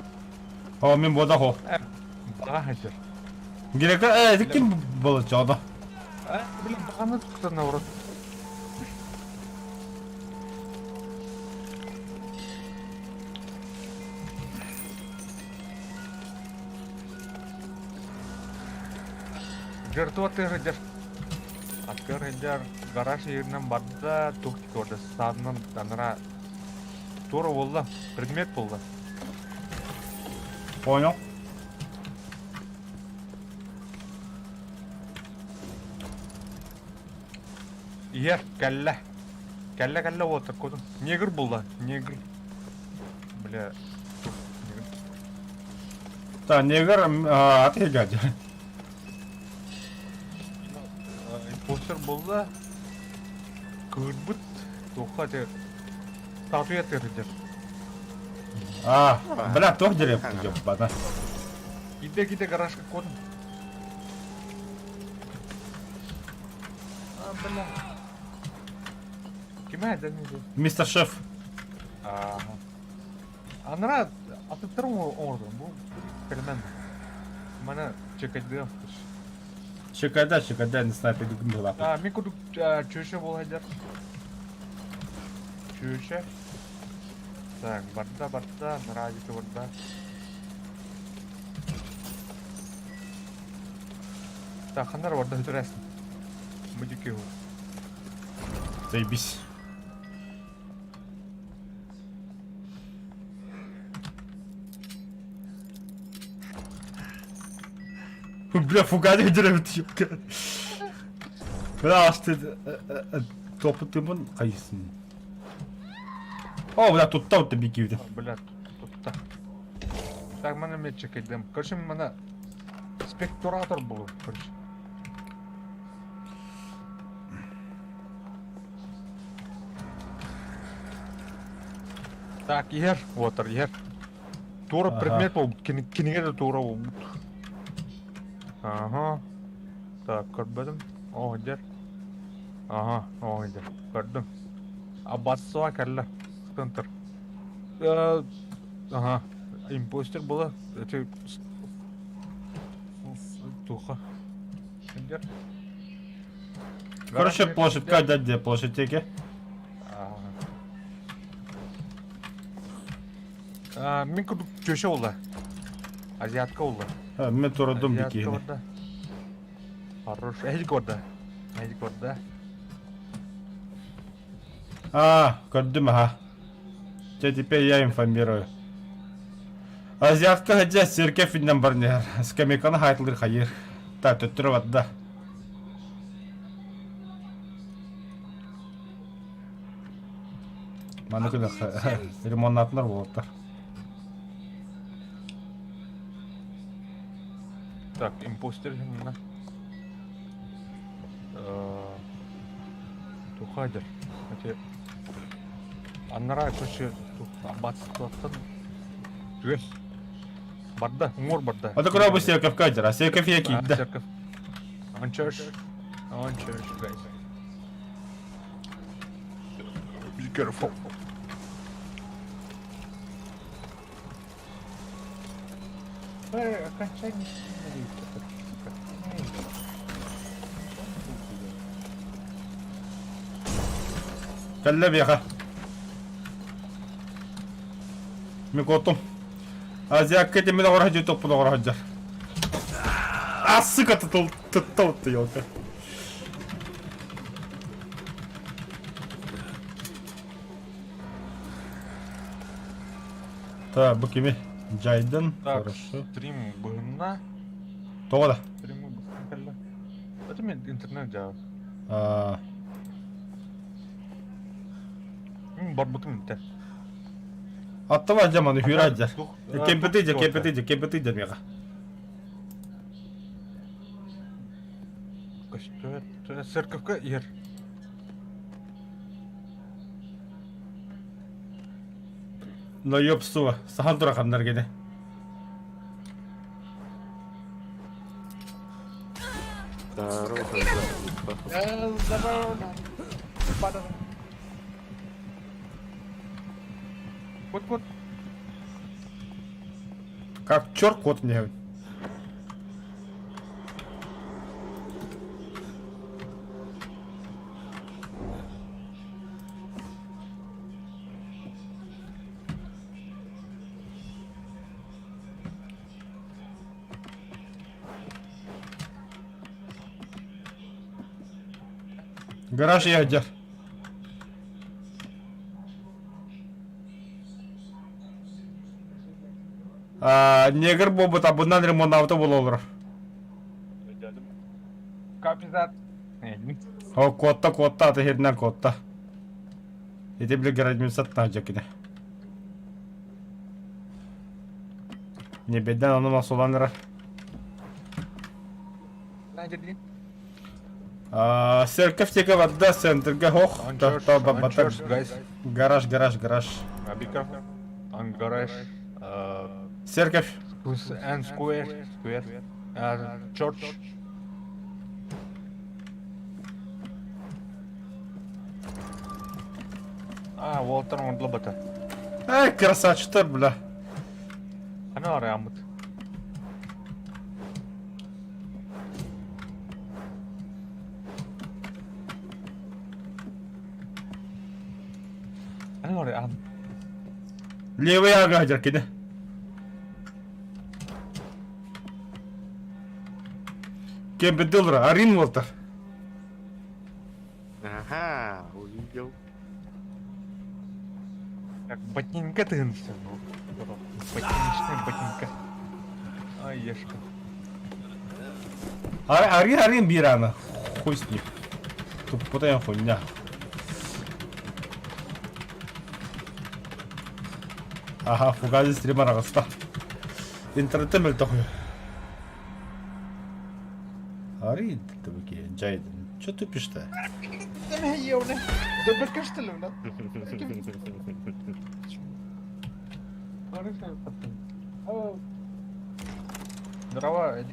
О, мен бодахо. Багатер. Герека, это кем было чёрно? Блин, баганы кто на урод. Жертва ты родишь. Көрінжер гараж ерінен барды тұқ көрді. Садынан даныра тура болды, предмет болды. Понял. Ер, кәлі. Кәлі отыр көдің. Негір болды, негір. Бля, туқ, негір. Да, негр отъедет. Импостер болды. Көрбіт. Тоққа де тату етердер. Бля, тох дерев ебана. Киде гаражға көдің. Бля. Кеме әдәнеді? Мистер Шеф. Аныра атыптырым орды. Бұл пельмен. Мана чекайдығым. Шикада, не знаю, пойду была. Мен күдік чөші болайдар. Чөші. Так, барда, радио барда. Так, қандар барда өтірәсін. Мүдеке ол. Заебись. Бля, фугали деревет ёпка. Бля, асты топытымын қайсын. О, бля, тут тау беги үйді. Бля, тұтта. Так, мана мен чекайдым. Көрші, мана спектуратор болу, көрші. Так, ер, отыр, ер. Тура предмет бол, кенеге де тура бол. Ага. Так, көрбедім. О, дер. Ага, о, дер. Көрдім. Аббасыва кәлі. Спентер. Ага. Импостер бола. Өте... Туха. Дер. Короче, площадь, кайда где площадь теки? Мен күдік көші олды. Азиатка олды. Мен турадым беги. Хорош. Әйдік орда. Көрдім, теперь я информирую. Азиатка хаджа серке финнен барнер. Скамейканы хайтылыр хайыр. Та төттірі вадда. Маны күні ремонтнатынар болыптар. Так, импостер мына. Тухайдыр. Өте... Аннара көші батыстықтан түгел. Барда, ұңыр барда. Ода күрі бұл серкев кайдыр, серкев еки идді. Серкев. On church, guys. Be careful. Окончание. Кәлі беға. Мен көттім. Азиакка демен оғыра жөй топпын оғыра жар. Асыға тұттауытты елка. Та, бұл кеме? Жайдын. Так, Хорошо. стрим бұғынна. Тоғыда. Стримі бұғын кәлі. Это мен интернет жағы. Бар бұтым інті. Аттыва жаманы хүйір аджар. Кемпетейдер меға. Церковка ер. Но ёпсуа, сахан тұра қамдар кені. Вот. Как черт кот мне. Гараж ягдер. Негр бобыт абынан ремонт авто бололыр. Капитан. О, котта аты хернен котта. Эти бля гаражмен сатна жакине. Не беден оны масоланыра. Найден. Церковь вода центрга хох. Guys. Гараж. Be careful. On garage. Церковь. And square. Church. Уолтер ондлы бата. Красавчатар, бля. Ана арай амыт. Ана арай амыт. Левый агадер киде. Кем бедылра, Арин Уолтер. Ага, увидел. Как ботинка тынься. Ботиночная ботинка. Ай, ешка. Арин бирана. Хуй с ним. Тупотая хуйня. Ага, фугази стример агаста. Интернетте мөлтө хуй. Арин таки жайдын. Чё тупишь-то? Деме еуне. Дебе каштелу на. Здорово,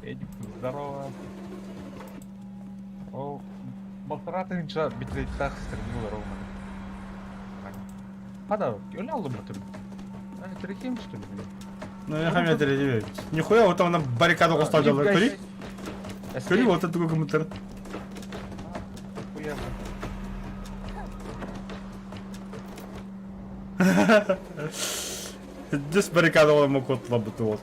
Эдик, здорово. О, Балтараты ничего, битрейт так стрельнул ровно. Хада, öyle aldım batırım. Hani trekeyim что ли? Ну я хамя тебе. Нихуя, вот там на баррикаду поставил. Кори, вот это такой комментарий. Хуя. Здесь баррикаду ему кот лабуту.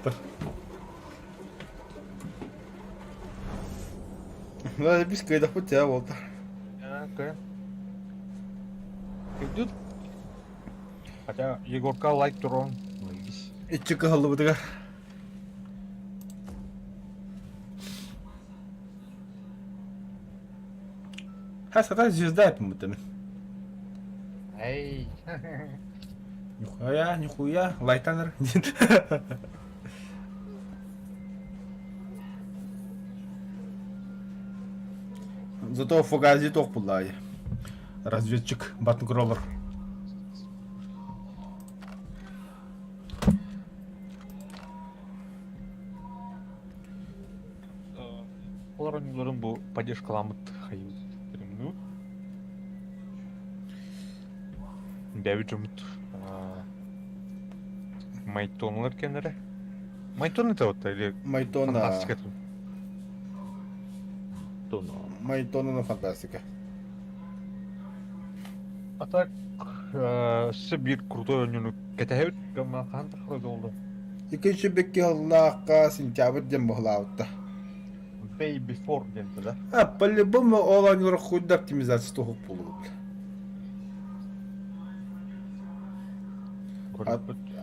Да, без кайда хоть я вот. Окей. Идут. Хотя Егорка лайк турон. И чека халбутыга. Хасата звезда по-моему. Эй. Нихуя, лайтанер. Зато фугази тох пулай. Разведчик, батнгроллер. Оларың bu поддержкаламыт хайыл. Минут. Дэвид жумут. Майтонлар кенере. Майтон это вот или Майтона. фантастика. Майтона на фантастика. А так Сибир крутой oyununu кетеһет гама хан тахрыз oldu. Икенче бекке Аллахка сентябрь дем бахлаутта. Day before geldi de. По-любому оланлар хуйда оптимизация тохуп болду.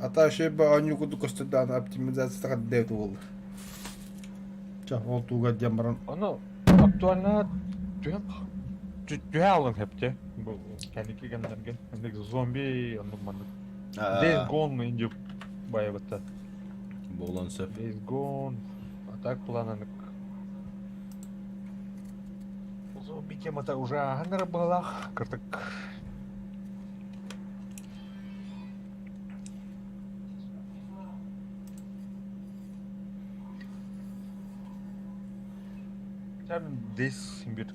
Ата шеба анюгуду костадан оптимизация тагаддет болду. Ча ол туга демран. Onu aktualna düğalın hepti. Bu kendi kendilerine. Hani zombi anlamadım. Days Gone ince bayağı batta. Болон сеп. Days Gone. Atak kullananık. Zombi kemata уже hangar balak kırtık. Sen Days bir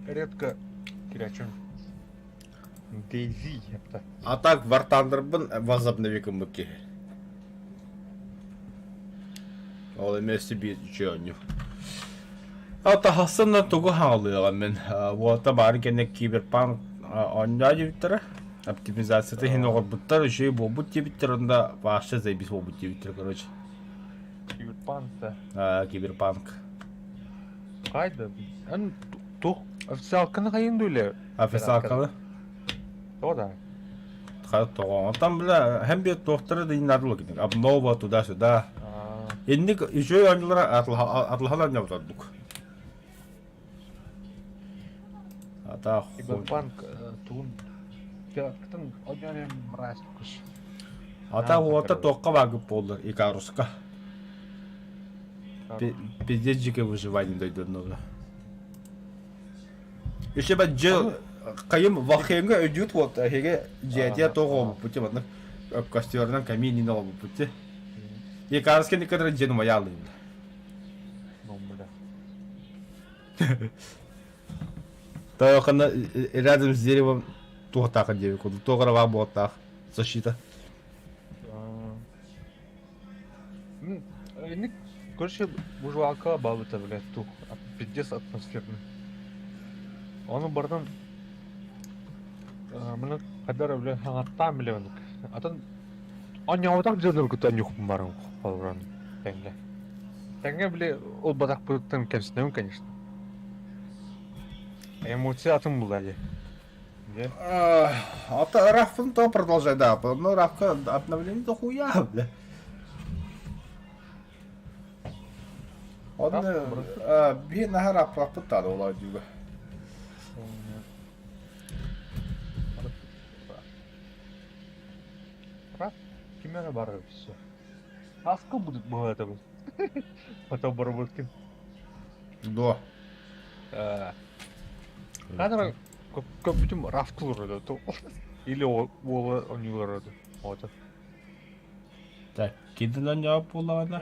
редко кирячун. Daisy hepta. Атак вартандырбын возобновиком быки. Ол эмес бир жөнү. Ата хасына тугу хаалыга мен. Вот бар кене киберпанк онжажыптыр. Оптимизацияты хин огорбуттар жей бобут тибиттер онда башча зайбис бобут тибиттер, короче. Киберпанк. Киберпанк. Haydi. Тух, официалканы қайын дөйле. Официалкалы. О, да. Там, бля, hem bir doktora da inadlı gidin. Abnova туда-сюда. Endik еще anılara atlahalar ne yapıyorduk? Ата Киберпанк туын. Кітін ойнарым мұрас күш. Ата ота тоққа багып болды Икаруска. Пиздец дикое выживание дойдет новое. Еще бы кайым вахенга өдют вот хеге жетия тоғы пути вот костернан камин инал пути. Икаруске никогда джену маялы. Ну, бля. Тоқана рядом с деревом тоқтақа дерево куды. Тоғыра работақ. Защита. Ник, короче, бужуалка бабыта, блядь, тух. Пиздец атмосферный. Оны бардан... Мына қадар, блядь, хаңаттан, блядь, онык. Атын... Аняудақ жөнір күті анюқпын барым қолыран. Тәңге. Тәңге, блядь, ол бадақ бұдықтан кәмсінеуін, конечно. Эмоция атын бұл әлі. Ата Рафын то продолжай, да. Но Рафка обновление то хуя, бля. Он bir nahar Раф пытал олай juga. Раф, кемері бары все. Асқы будет бұл это бұл. Потом барабыткин. Да. Қазір көп бүтім рафтылыр еді, то. Или ол онылар еді. Оты. Так, киділен жауап болағанда.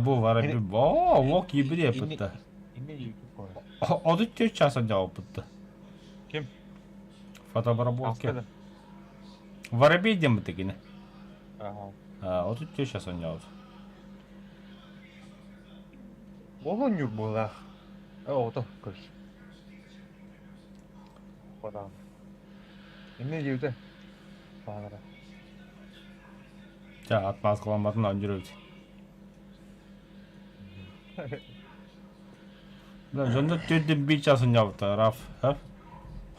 Бұл варабі. О, кибір епітті. Име екі қой. Оды 4 часан жауап бітті. Кем? Фотобаработки. Аскада. Воробей дембіті кені. Ага. Оды 4 часан жауап. Ол оныр болақ. Оты, көріш. Подам. Име жеуді. Бағыра. Ja, atmaz kılamadın öldürüldü. Ben jonda tüydüm bir çasın yaptı Raf.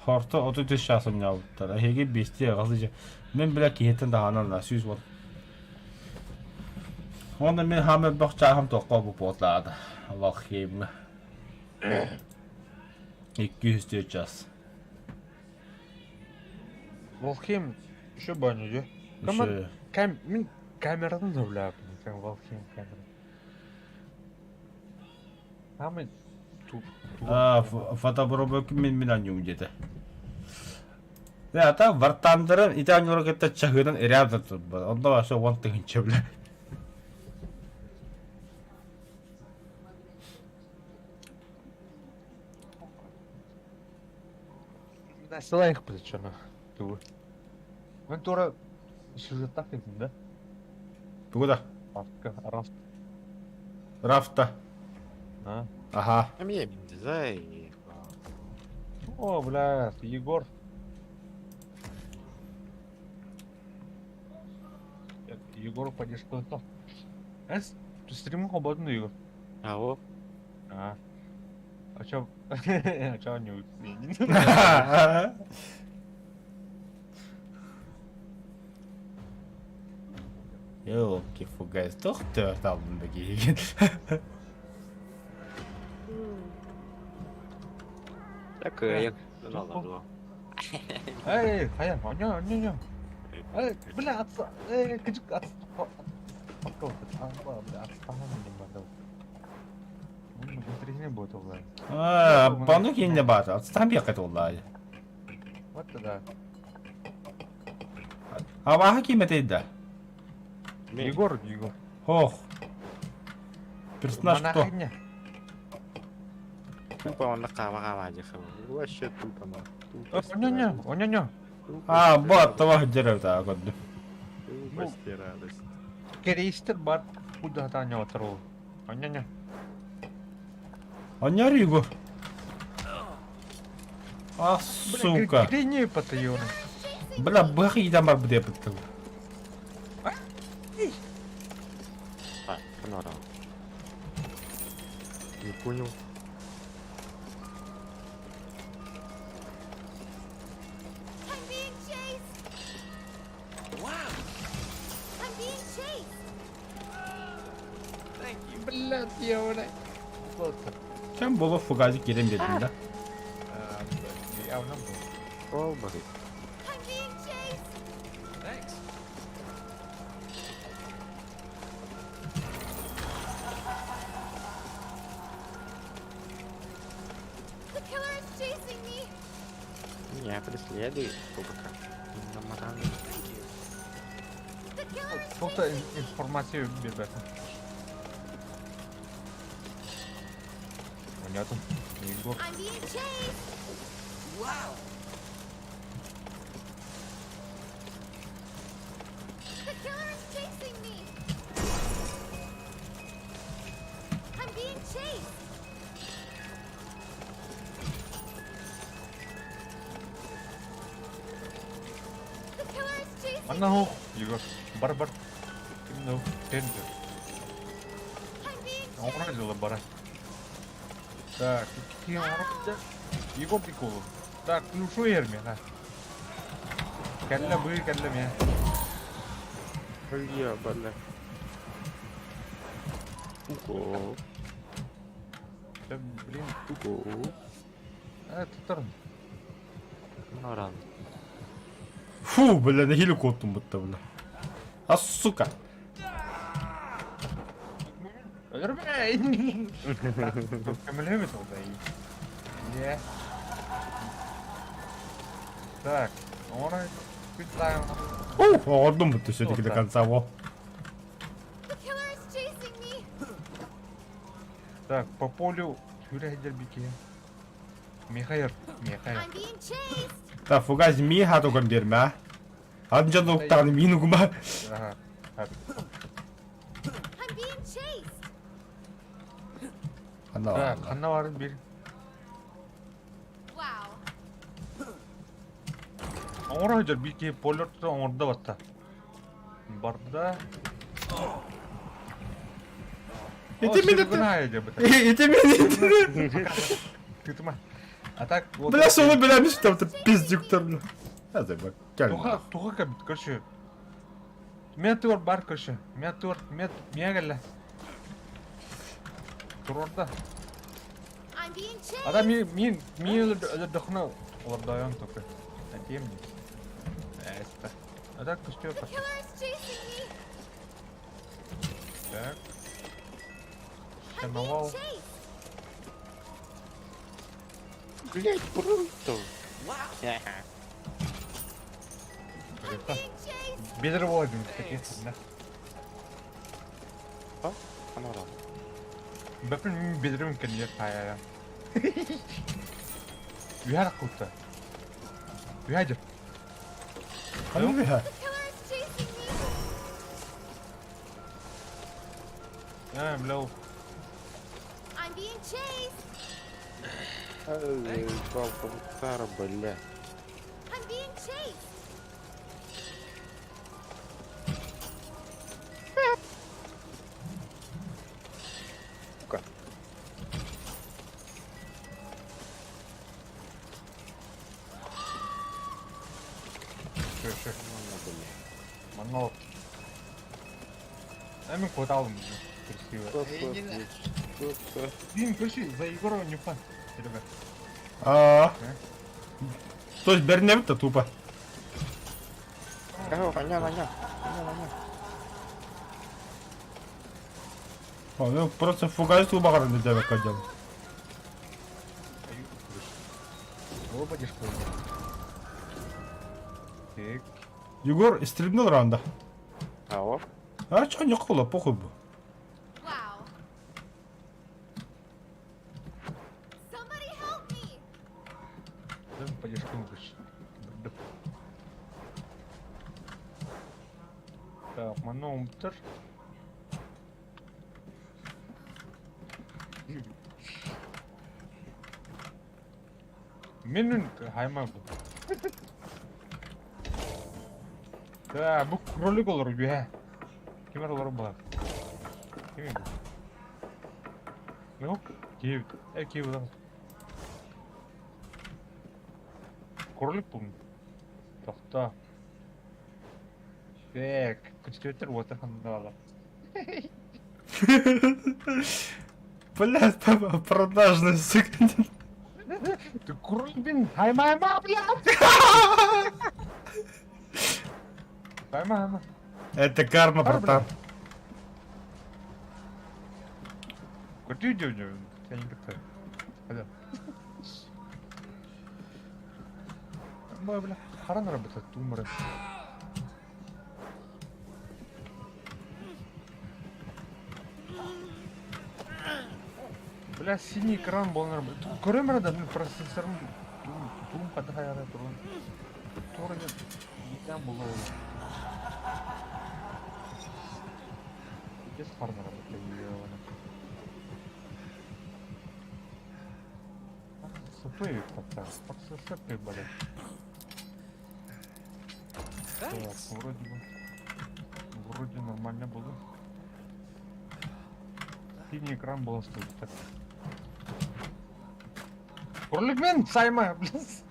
Horta 33 çasın yaptı. Hege besti yazıcı. Men bile kiyetin daha ananla süz var. Onda men hamle bakça ham toqqa bu potladı. Vakıyım. 204 ças. Волхим еще баню, Еще Мен камерадан да біләпін, сен Волхим камера. Мен фотобаробок мен анюм деді. Ya ta vartandırın iten yorukette çahırın eriyatı tuttu. Onda başka on tığınca bile. Нәрселайық біз жаңа. Мен тура сюжеттақ едім, да? Burada. Рафт. Rafta. Aha. А мне бензай. О, бля, Егор. Егор, поди что это? Ты стримил свободно, Егор? Ау. А чё? А чё не уценил? Елки-фугайс, доктор алдындагы еген. Так, я надо. Эй, Хаян, не. Эй, бля, отца. Эй, качек, отца. Бля, отстала немного. Ну, быстрее будет, Влад. Бану кейінде бар, отстан бияқет олай. Вот тогда. Аваға кейметейді. Егор. Хох. Персонаж кто? Тупо он накава аja вообще тупо на. Оня. Бот, това деревта агоды. Тупости радость. Керейстер бар. Куда таня отрол. Оня. Оняр Егор. Сука. Керейне патайоны. Бля, бах идам бар буде пыттыл. Канара. Не понял. Yavrum. Olsun. Sen bolu fugazi girelim dedin de. Yavrum bu. Olmadı. I'm being chased! Thanks. The killer is chasing me! Меня преследует, Кубка. На морали. The killer is Просто информацию бербәсен. Понятно. Егор. I'm being chased! Wow. The killer is chasing me! I'm being chased! The killer is chasing Ана хо, Егор. Бар. Ким ну? Тендер. I'm being Оңра жылы бара. Так, ким арапта? Егор Пикулов. Так, ну шо ерме, ha? Кәллә бый, кәллә мен. Ой, бля. Туко. Блин, Туко. тұтырым. Маран. Фу, бля, на хилю коттум будто, бля. А сука. Өлірмей! Көмілеміз ол да ей. Не. Так, оңра күттайым. Ух, одну будто все-таки до конца, во. The killer is chasing me! Так, по полю жүрәйдер бике. Мехайыр. I'm being chased! Да, фугази ми хату гон берме, а? Адынча доктағаны мин угума. Ага. I'm being chased! Ана Так, ала. қанна барын бер. Wow. Оңра жүр бике полерді оңырда батта. Барда. Эти минуты. Эти Эти минуты. Тытыма. А так, вот... Бля, соны білеміз, там-то пиздюктер, бля. Әзір, бля, кәл. Туға кәбіт, көрші. Мен туыр бар көрші. Мен туыр, мен кәлі. Тур орда. I'm being chased! Ада мен өлірдіқіні оларда аян тоқы. Әтем не. Әсті. Ада күсті The өпір. killer is chasing me! Так. I'm Карнавал. being chased! Блять, круто. Wow. I'm being chased! Бедір болайдың, кәке. Камаран. Бәпіл мен бедірім кәлер қайая. Үйәр құлтта. Үйәдір. Аны бе? The killer is chasing me! Білеу. I'm being chased! Эй, палка, Сара, бля. I'm being chased! Сука. Шыр. Бля. Манол. Әмін код алдым. Красиво. Сука. Блин, короче, за Егорова не фан. Ребят. А. То есть берне бітті, тупо. Аня. Ну, просто фугази туба қаранды дәбек қадям. Оба дешко. Так. Егор стрибнул ранда. Алло. А, чё не қола, похуй бы. Wow. Somebody help me! Да, по дешко короче. Так, маном тұр. Менің хайма бұл. Да, бұл кролик олар бе. Кемер олар бар. Кемер бұл. Yok, кев. Кев олар. Кролик бұл. Тоқта. Күнстетер отыр қанда алар. Блядь, продажный, сука. Ты курбин, хайма, блядь! Хайма. Это карма, братан. Куда идёшь? Я не готов. Пойдём. Бля, храна работает, туморы. Бля, синий экран был нормально. Көрем арада, мен процессорым тум кадағай ара тұрған. Тура екен бұл ол. Без храна работает. Супы как-то, процессор ты, блядь. Так, Thanks. вроде нормально было. Синий экран был стоит так. Урликмен, сайма, блядь.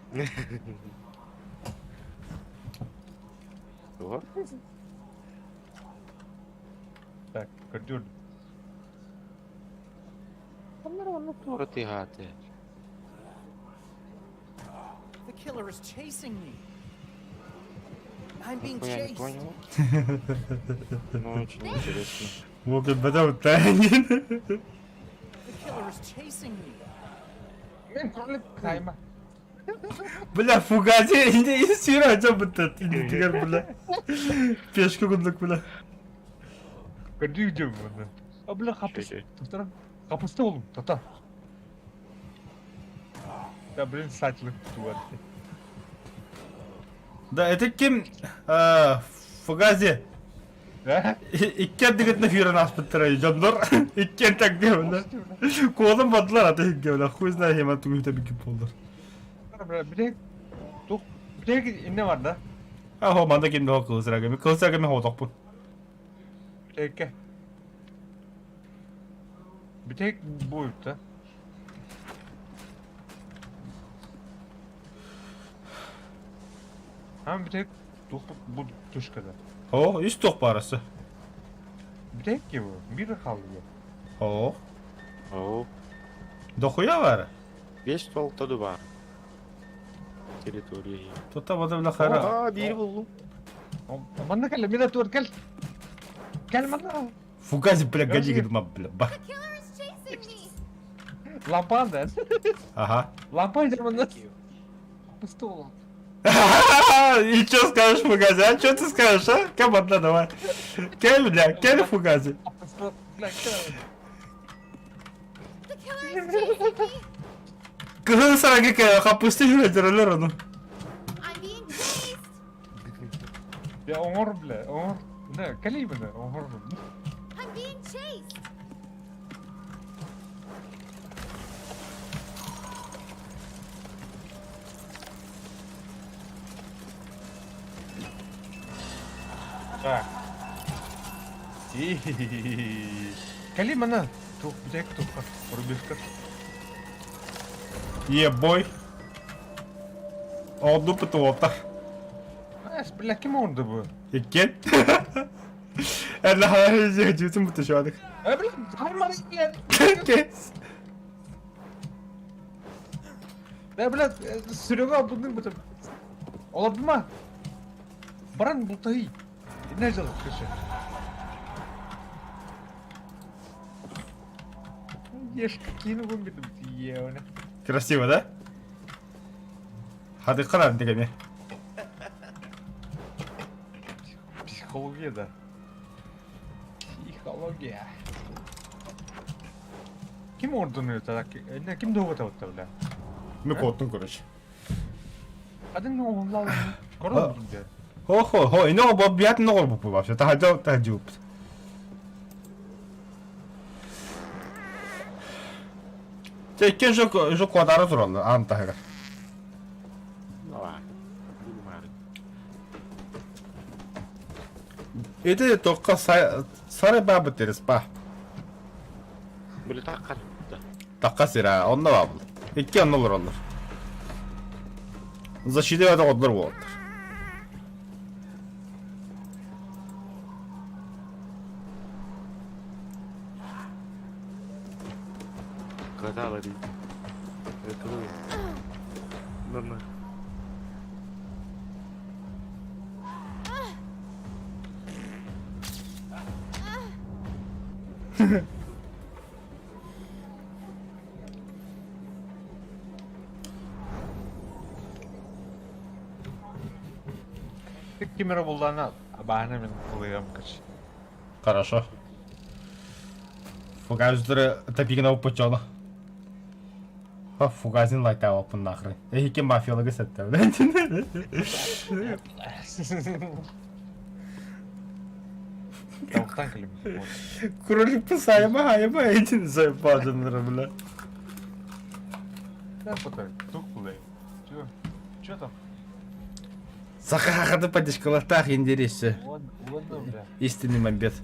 Что? Так, кордюр. Тура ти гати. The killer is chasing me. I'm being Я не chased. понял. Ну, очень интересно. Вообще, потом тайнин. The killer is chasing me. Мен кролик, сайма. Бля, фугази, не сюра, что бы ты, тигр, бля. Пешка гундук, бля. Кордюр дем, бля. А, бля, хапыс. Чё-чё? Тотар, хапысты олым, тата. Да, блин, сатлы туат. Да, это кем? Фугази. Да? Иккен дегетне фирен аспыттыра, жондар. Иккен так бля. Колым бадылар, аты хигге, бля. Хуй знает, хема тугуйта бикип болдар. Bilek, tuh, bilek ini var da. Хо, манда кемде хо кылсырага. Мен кылсырага мен ходокпун. Bilek. Bilek buyur da. Hem bilek, tuh, bu tuşkada. Хо, иш ток барысы. Bilek ki bu, bir kalıyor. Хо, Оу. дохуя бары. 5-6 бар. Территории. Тота бада бля хайра. Aa, biri buldum. Bana gel, bir de dur gel. Gel bana. Фугази, бля, годи, говорит, бля, ба. The killer is chasing me. Lampan da. Ага. Lampan camında. Пустого. И чё скажешь, Фугази, а? Чё ты скажешь, а? Команда, давай. Кель, бля, кель, Фугази. The killer is chasing me. Кızın sarıgı kaya, kapıstı yürütürler onu. I'm being chased. Ya Onur bile, Onur. Ne, kaleyim ne, Onur. I'm being chased. Так. Kaleyim ana. Tuh, bilek tuh, rubishka. Ебой. Oldu putu olta. Bilek kim oldu bu? İkken. Elle hayal ediyorsun putu şu anlık. Bilek, hayır gel. Kes. Ne bilek, sürüga bunun bu. Olabilir mi? Baran bu tahi. Ne canım kışı? Ешь какие вымбиты ебаны. Красиво, да? Hadi kırar degene. Психология, да. Психология. Kim ordunu tadak? Ne kim doğu tavukta bile? Mi kottun kuruş. Kadın ne oldu lan? Koran mı diyor? Ho, ino bu biat ne olur bu вообще? Tahacı. İkken şu kuadarı duralım, antahır. Ну ладно. Буду марить. İdi tokka sarı babı deriz ba. Böyle takar da. Takka sira, onda var bu. İki onda olur onlar. Защиты da odlar bu. Ладно. Тик кемера булдана баана мен улыгам кыч. Хорошо. Фугаздры тапигна упочола. Фугазин лайта опын нахры. Эйке мафиялыгы сәтті. Тауктан келем. Кролик пысайма, айма, эйтін зайпадыныры, бля. Да, потай. Тук булай. Чё там? Сақақады падешкалақтақ ендересі. Вон, бля. Истинный момент.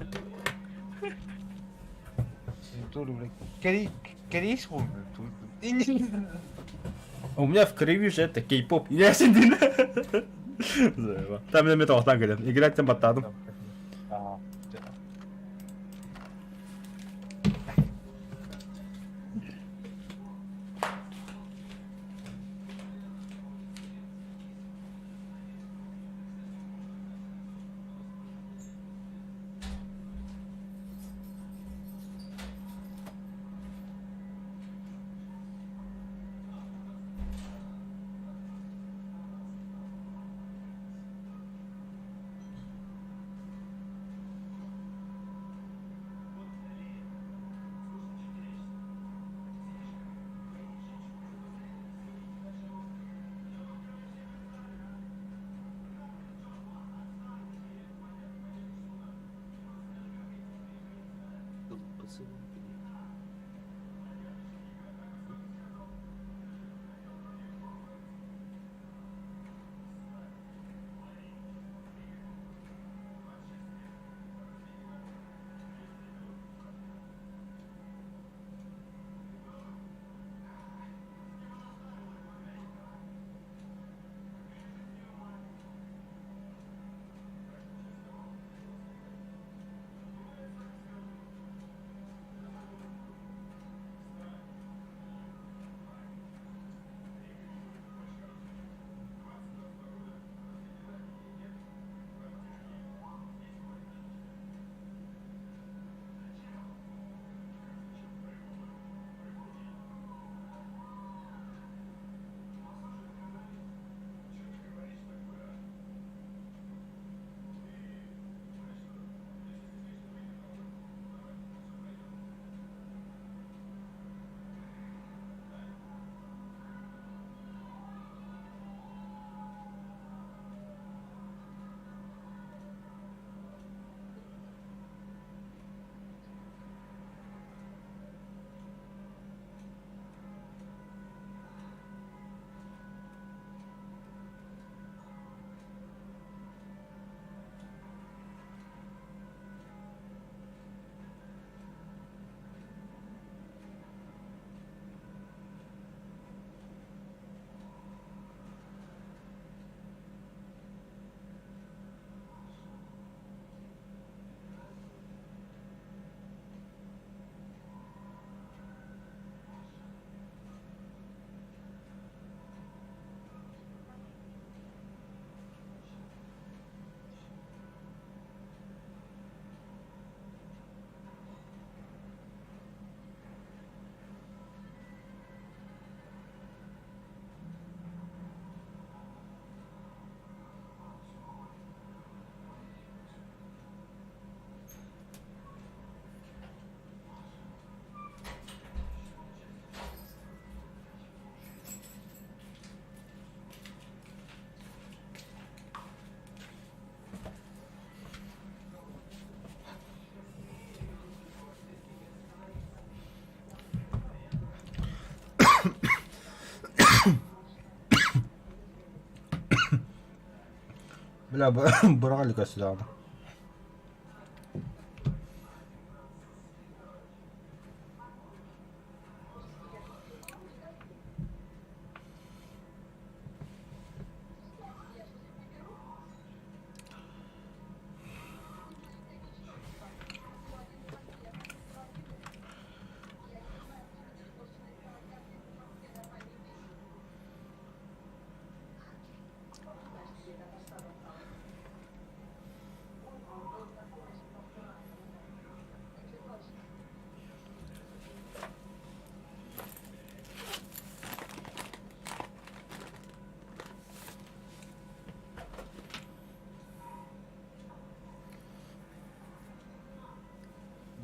Тур, бля. Корейс был, У меня в крови же это кей-поп. Я сидел. Там на металл так говорят. Играть там батану. Бля, брали косляна.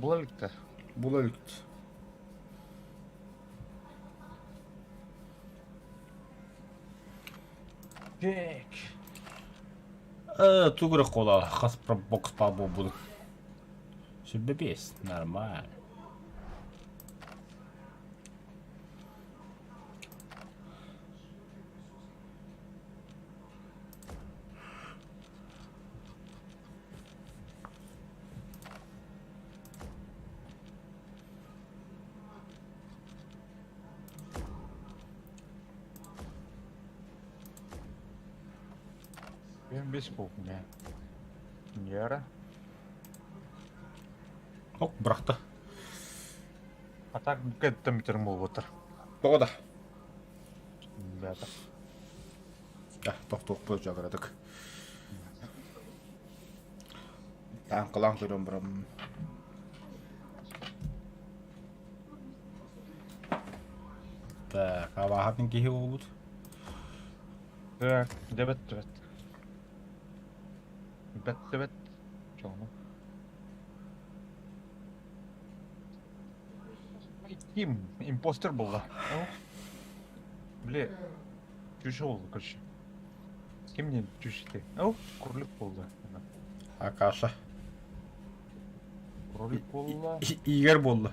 Булалыкта. Бұл өлікті. Так. Тугры кола, хас про бокс пабу буду. Шибебес, нормально. Ben 5 болдым, я. Нера. Ок, брақты. А так кәдімгі метрім болып отыр. Тоғыда. Бәді. Тоқ бөз жағырадық. Таңқылаң көрім бұрым. Так, авағатын кейі олуд. Так, дебет. Бет. Çoğunu. Kim? Imposter buldu. Bile. Cüce oldu kaşı. Kim ne cüce? Kuruluk buldu. Акаша. Kuruluk buldu. Игер болды.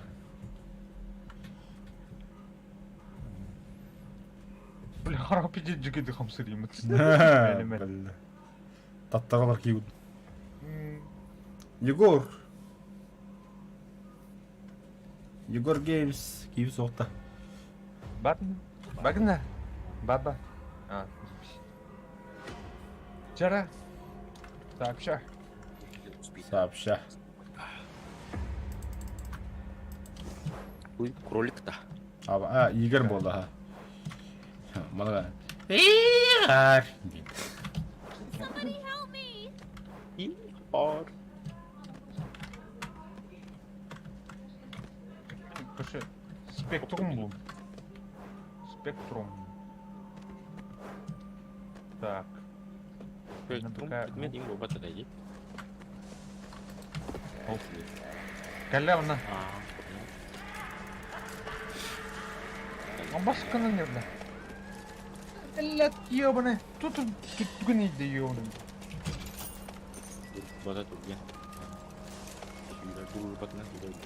Bile harap edici cügedi hamsırıyım. Білді. Таттағалар кейуд. Егор Геймс кейіп соқты. Bakın ne? Baba. Ha, Жара. Сообща. Сообща. Уй, кролик-то. Игер болды, ха. Мұныға. Игер! Somebody help me! Or. Kaşı. Spektrum bu. Spektrum. Так. Предмет им оба подойди. Кәлләуна. Басқаны нерді? Әлләт ебаны. Тұтып түтігін еді ебаны. Бада турген. Шүйді турur батына шүйді.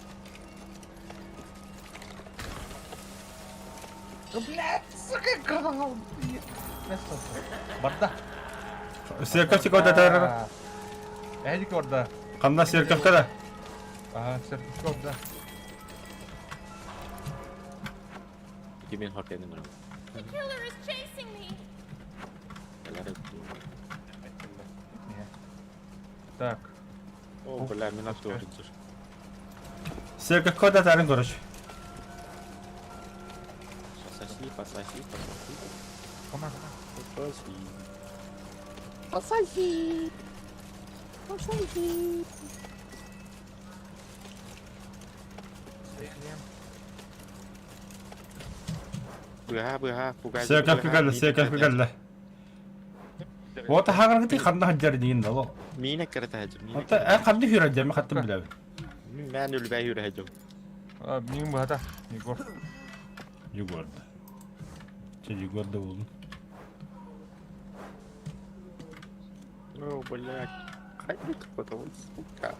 Блядь, сука, кал. Барда. Серкавчик орда тәрі. Әдік орда. Қамна серкавта да. Серкавчик орда. Kimin hot ending orang? The killer is chasing me! Так. Oh, belar minat tuh hancur. Серкавка да тәрін көріш. Pasasi. Кама. Быха, пугай. Серкавка кәлі. Ота хағырғыты қанда хаджар дейін да ол. Mina kereta hancur. Ота қамды хүрі әджәмі қаттым біләбі. Мен үлбәй юрі hancur. Менің бата. Егор. Егорды. Егорды болдың. Oh, блядь. Хайдик, потому сука.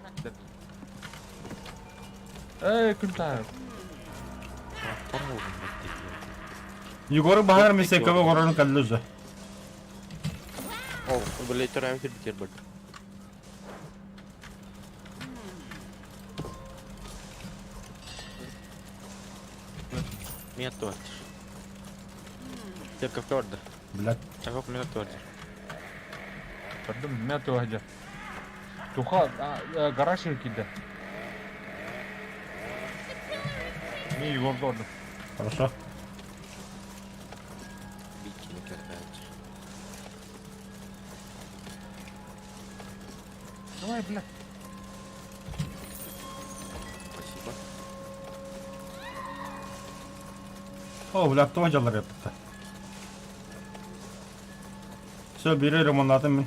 Күн тайып. Егоры бағар мен серкавы қораны кәлі өзі. Oh, boleh terang sedikit bud. Minat tuh. Cek ke order. Біләт. Cakap minat tuh. Көрдім, мен туғаджа. Туға гараж еркейді. Мен Егорды ордым. Хорошо. Bikin kereta hancur. Давай, блядь. Спасибо. О, біләт туға жалар епті. Все, бері ремонтладым мен.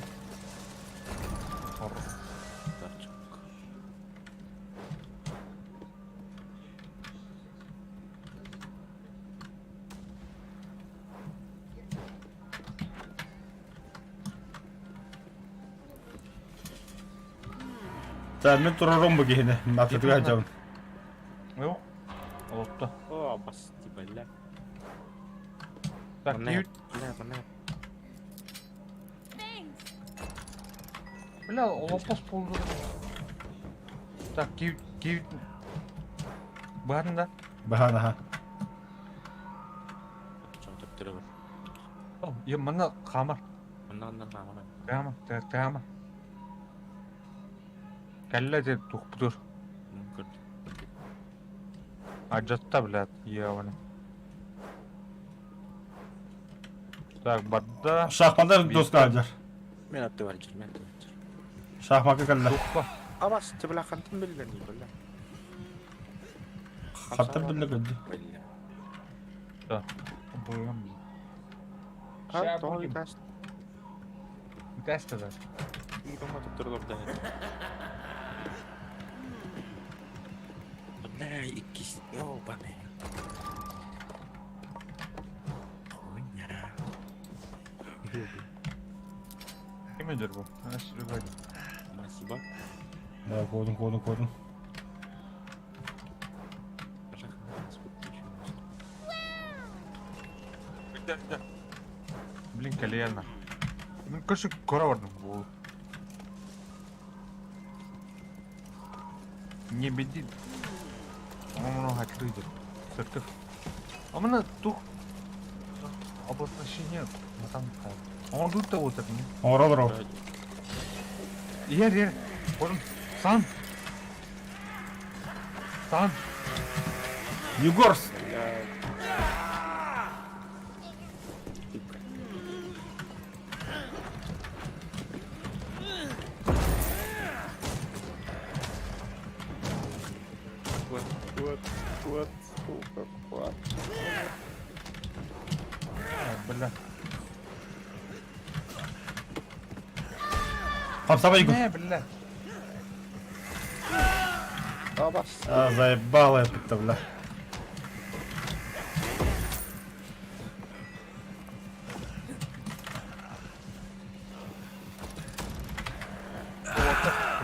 Sen turarım bu gihine. Matlık acabın. Yok. Oldu. О, басти, бля. Так, Манеп, киют. бля, манеп. Thanks. Бля, лопас болды. Так, киют. Барында. Bahana ha. Çocuk duruyor. Ya mana kamar. Ondan kamera. Kamar. Кәллә де тухпудур. Mümkün. Ажатта, блядь, ебаный. Так, барда. Şahmanda dost kalacak. Men attı var canım, men attı var. Şahmakı kalla. Тухпа. Ama sebelah kantin bilgen değil bля. Hatır bile kaldı. Bля. Да. Боям. Ha, doğru gitas. Теста да. İyi ama tutturdu orada. Bля, ikisi. Yo, bana. Oyna. Kimdir bu? Ha, sürüyor. Спасибо. Ya kodun. Да. Блин, колено. Ну, короче, короварным был. Не беди. Он много отрыдет. Сыртых. А мы на тух. Областнощение. Мы там. Он тут того так не. Oralar o. Yer. Oğlum. San. Yugors. Вот. Бля. Хамсава Югор. Не, бля. А, заебало это, бля.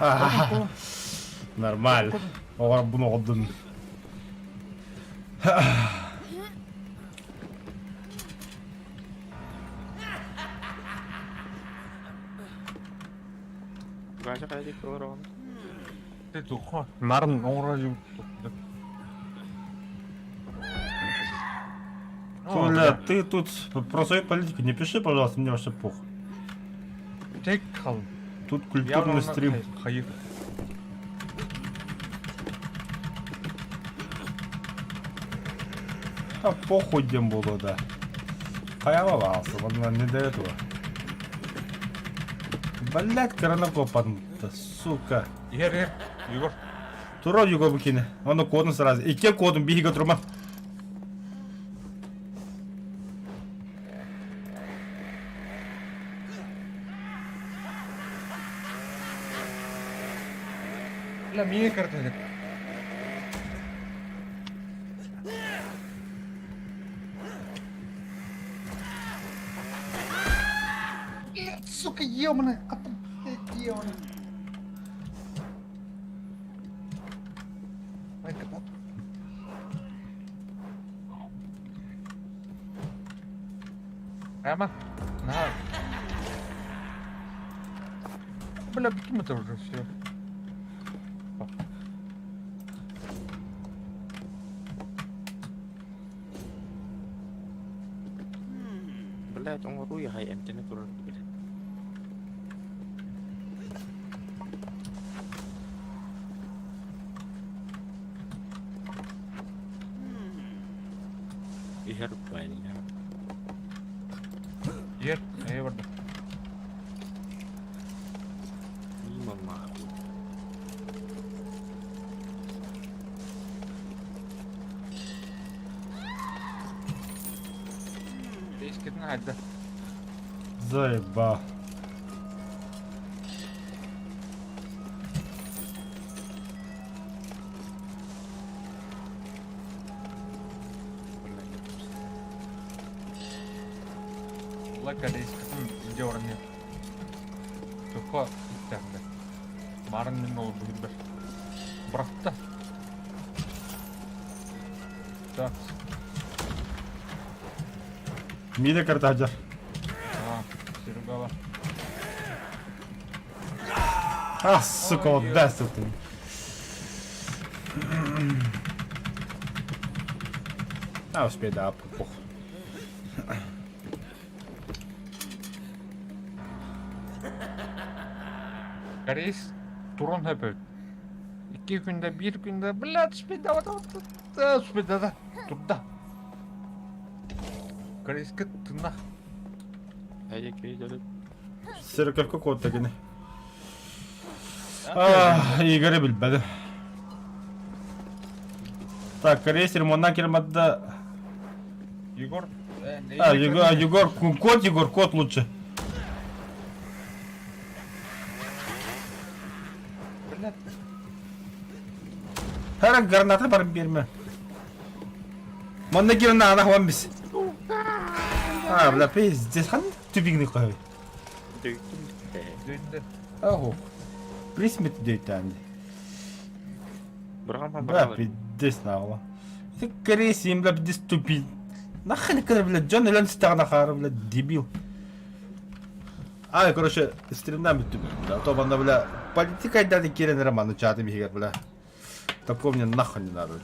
Ага. Нормально. Оғар bunu oldun. Gajah kayak gitu orang. Ты тухо. Нарын оңражу. Коля, ты тут про свою политику не пиши, пожалуйста, мне вообще похуй. Тек кал. Тут культурный стрим. Хайыр. А похуй дем было, да. Хаяловался, ладно, не до этого. Блять, коронакопан-то, сука. Yer. Югор. Тура Югор букине. Оны кодын сразу. Ике кодын биге турма. Бля, мие картелек. Сука, ёбаный. Ёбаный. Прямо? На. Бля, почему это уже все? Блять, он руя хай эмтене турар. Ihar banyak. Yer, burada. Ini mama. Здесь надо. Заебал. Black ada iskatan video orangnya. Coba kita Барын мен ол бүгін бір. Бұрақта. Так. Миде картаджар. Серегала. А, сука, вот да, сука. А, успей, да, пух. Корейс турон höpöt. 2 günde, 1 günde, блядь, успейда, успейда да, турда. Корейске тына. Әйек бейділік. Сиркал кот тегini. А, Игорь билбеди. Так, корейс ремонтдан келмеді. Егор. А, Егор, кот лучше. Блядь. Her granata barın birme. Manda girin ana hwan biz. А, бля, пиздец, хан тюбигни қой. Дүйінді. Аху. Присмет дейтанди. Бұрған ба Бля, бұрған. пиздец нағла. Ты корейс им, бля, пиздец тупи. Нахрен когда, бля, Джон Элен стагна хара, бля, дебил. А, короче, стримнам бит тупи. Да, то банда, бля, политика дады керен роману чатым егер, бля. Такого мне нахуй не надо.